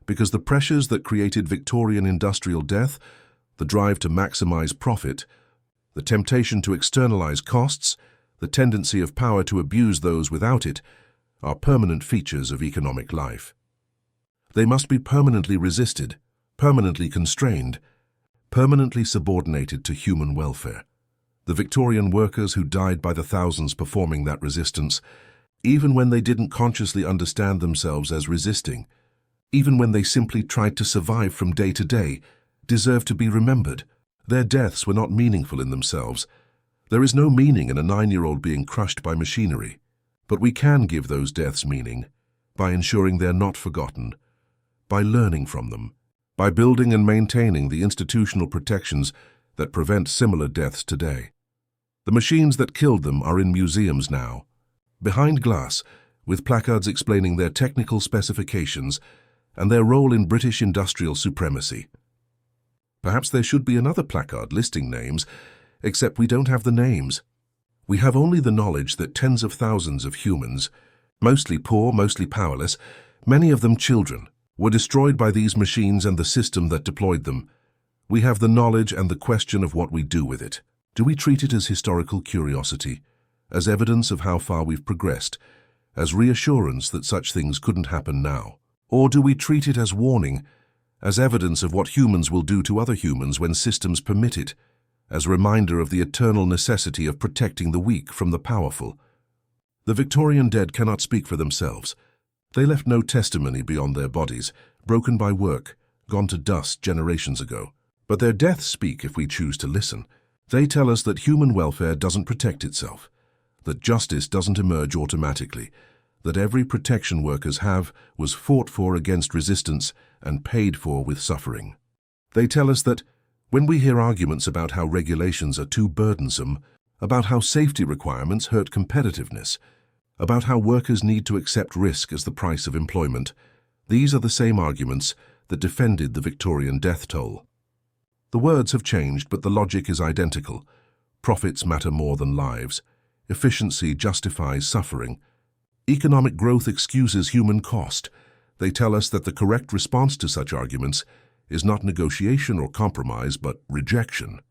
because the pressures that created Victorian industrial death, the drive to maximize profit, the temptation to externalize costs, the tendency of power to abuse those without it, are permanent features of economic life. They must be permanently resisted, permanently constrained, permanently subordinated to human welfare. The Victorian workers who died by the thousands performing that resistance, even when they didn't consciously understand themselves as resisting, even when they simply tried to survive from day to day, deserve to be remembered. Their deaths were not meaningful in themselves. There is no meaning in a 9-year-old being crushed by machinery, but we can give those deaths meaning by ensuring they're not forgotten, by learning from them, by building and maintaining the institutional protections that prevent similar deaths today. The machines that killed them are in museums now, behind glass, with placards explaining their technical specifications and their role in British industrial supremacy. Perhaps there should be another placard listing names, except we don't have the names. We have only the knowledge that tens of thousands of humans, mostly poor, mostly powerless, many of them children, were destroyed by these machines and the system that deployed them. We have the knowledge and the question of what we do with it. Do we treat it as historical curiosity, as evidence of how far we've progressed, as reassurance that such things couldn't happen now? Or do we treat it as warning, as evidence of what humans will do to other humans when systems permit it, as a reminder of the eternal necessity of protecting the weak from the powerful? The Victorian dead cannot speak for themselves. They left no testimony beyond their bodies, broken by work, gone to dust generations ago. But their deaths speak if we choose to listen. They tell us that human welfare doesn't protect itself, that justice doesn't emerge automatically, that every protection workers have was fought for against resistance and paid for with suffering. They tell us that when we hear arguments about how regulations are too burdensome, about how safety requirements hurt competitiveness, about how workers need to accept risk as the price of employment, these are the same arguments that defended the Victorian death toll. The words have changed, but the logic is identical. Profits matter more than lives. Efficiency justifies suffering. Economic growth excuses human cost. They tell us that the correct response to such arguments is not negotiation or compromise, but rejection.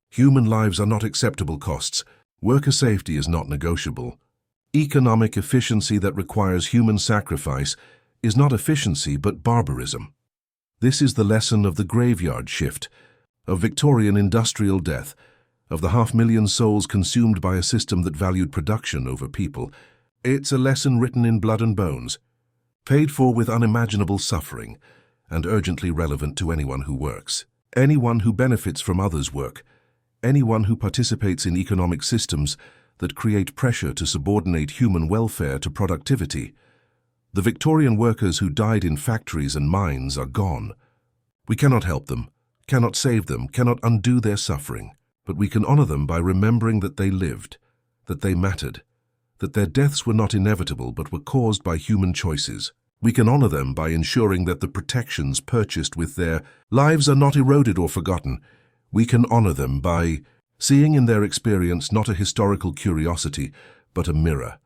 Human lives are not acceptable costs. Worker safety is not negotiable. Economic efficiency that requires human sacrifice is not efficiency, but barbarism. This is the lesson of the graveyard shift, of Victorian industrial death, of the 500,000 souls consumed by a system that valued production over people. It's a lesson written in blood and bones, paid for with unimaginable suffering, and urgently relevant to anyone who works, anyone who benefits from others' work, anyone who participates in economic systems that create pressure to subordinate human welfare to productivity. The Victorian workers who died in factories and mines are gone. We cannot help them, cannot save them, cannot undo their suffering, but we can honor them by remembering that they lived, that they mattered, that their deaths were not inevitable but were caused by human choices. We can honor them by ensuring that the protections purchased with their lives are not eroded or forgotten. We can honor them by seeing in their experience not a historical curiosity, but a mirror,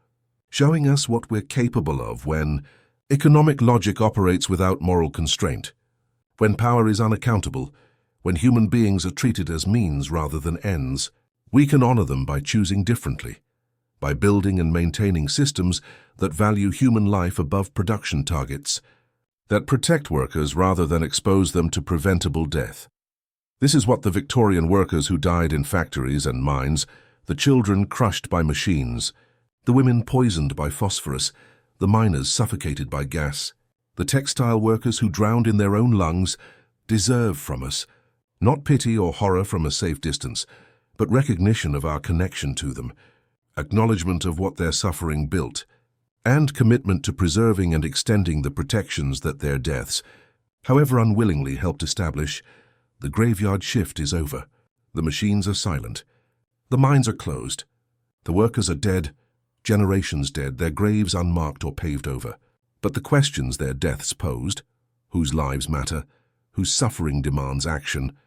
showing us what we're capable of when economic logic operates without moral constraint, when power is unaccountable, when human beings are treated as means rather than ends. We can honor them by choosing differently, by building and maintaining systems that value human life above production targets, that protect workers rather than expose them to preventable death. This is what the Victorian workers who died in factories and mines, the children crushed by machines, the women poisoned by phosphorus, the miners suffocated by gas, the textile workers who drowned in their own lungs, deserve from us, not pity or horror from a safe distance, but recognition of our connection to them, acknowledgement of what their suffering built, and commitment to preserving and extending the protections that their deaths, however unwillingly, helped establish. The graveyard shift is over. The machines are silent. The mines are closed. The workers are dead, generations dead, their graves unmarked or paved over. But the questions their deaths posed, whose lives matter, whose suffering demands action,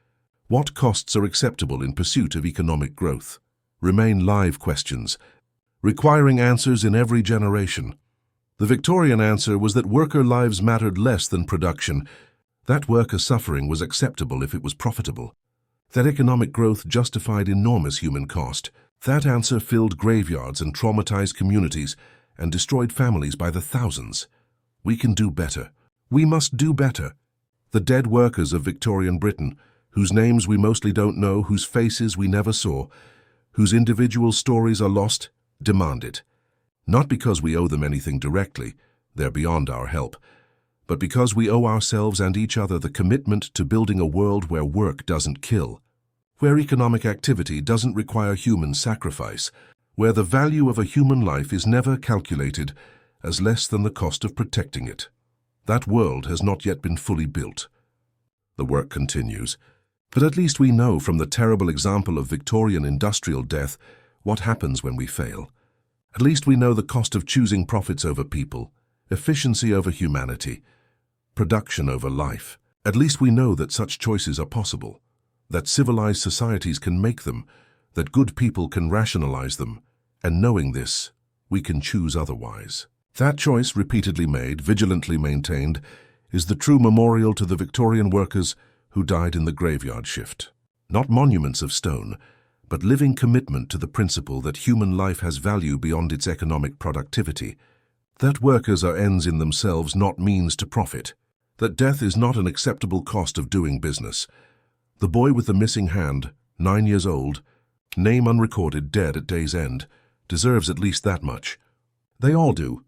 what costs are acceptable in pursuit of economic growth, remain live questions, requiring answers in every generation. The Victorian answer was that worker lives mattered less than production, that worker suffering was acceptable if it was profitable, that economic growth justified enormous human cost, That answer filled graveyards and traumatized communities and destroyed families by the thousands. We can do better. We must do better. The dead workers of Victorian Britain, whose names we mostly don't know, whose faces we never saw, whose individual stories are lost, demand it. Not because we owe them anything directly, they're beyond our help, but because we owe ourselves and each other the commitment to building a world where work doesn't kill, where economic activity doesn't require human sacrifice, where the value of a human life is never calculated as less than the cost of protecting it. That world has not yet been fully built. The work continues, but at least we know from the terrible example of Victorian industrial death what happens when we fail. At least we know the cost of choosing profits over people, efficiency over humanity, production over life. At least we know that such choices are possible, that civilized societies can make them, that good people can rationalize them, and knowing this, we can choose otherwise. That choice, repeatedly made, vigilantly maintained, is the true memorial to the Victorian workers who died in the graveyard shift. Not monuments of stone, but living commitment to the principle that human life has value beyond its economic productivity, that workers are ends in themselves, not means to profit, that death is not an acceptable cost of doing business. The boy with the missing hand, 9 years old, name unrecorded, dead at day's end, deserves at least that much. They all do,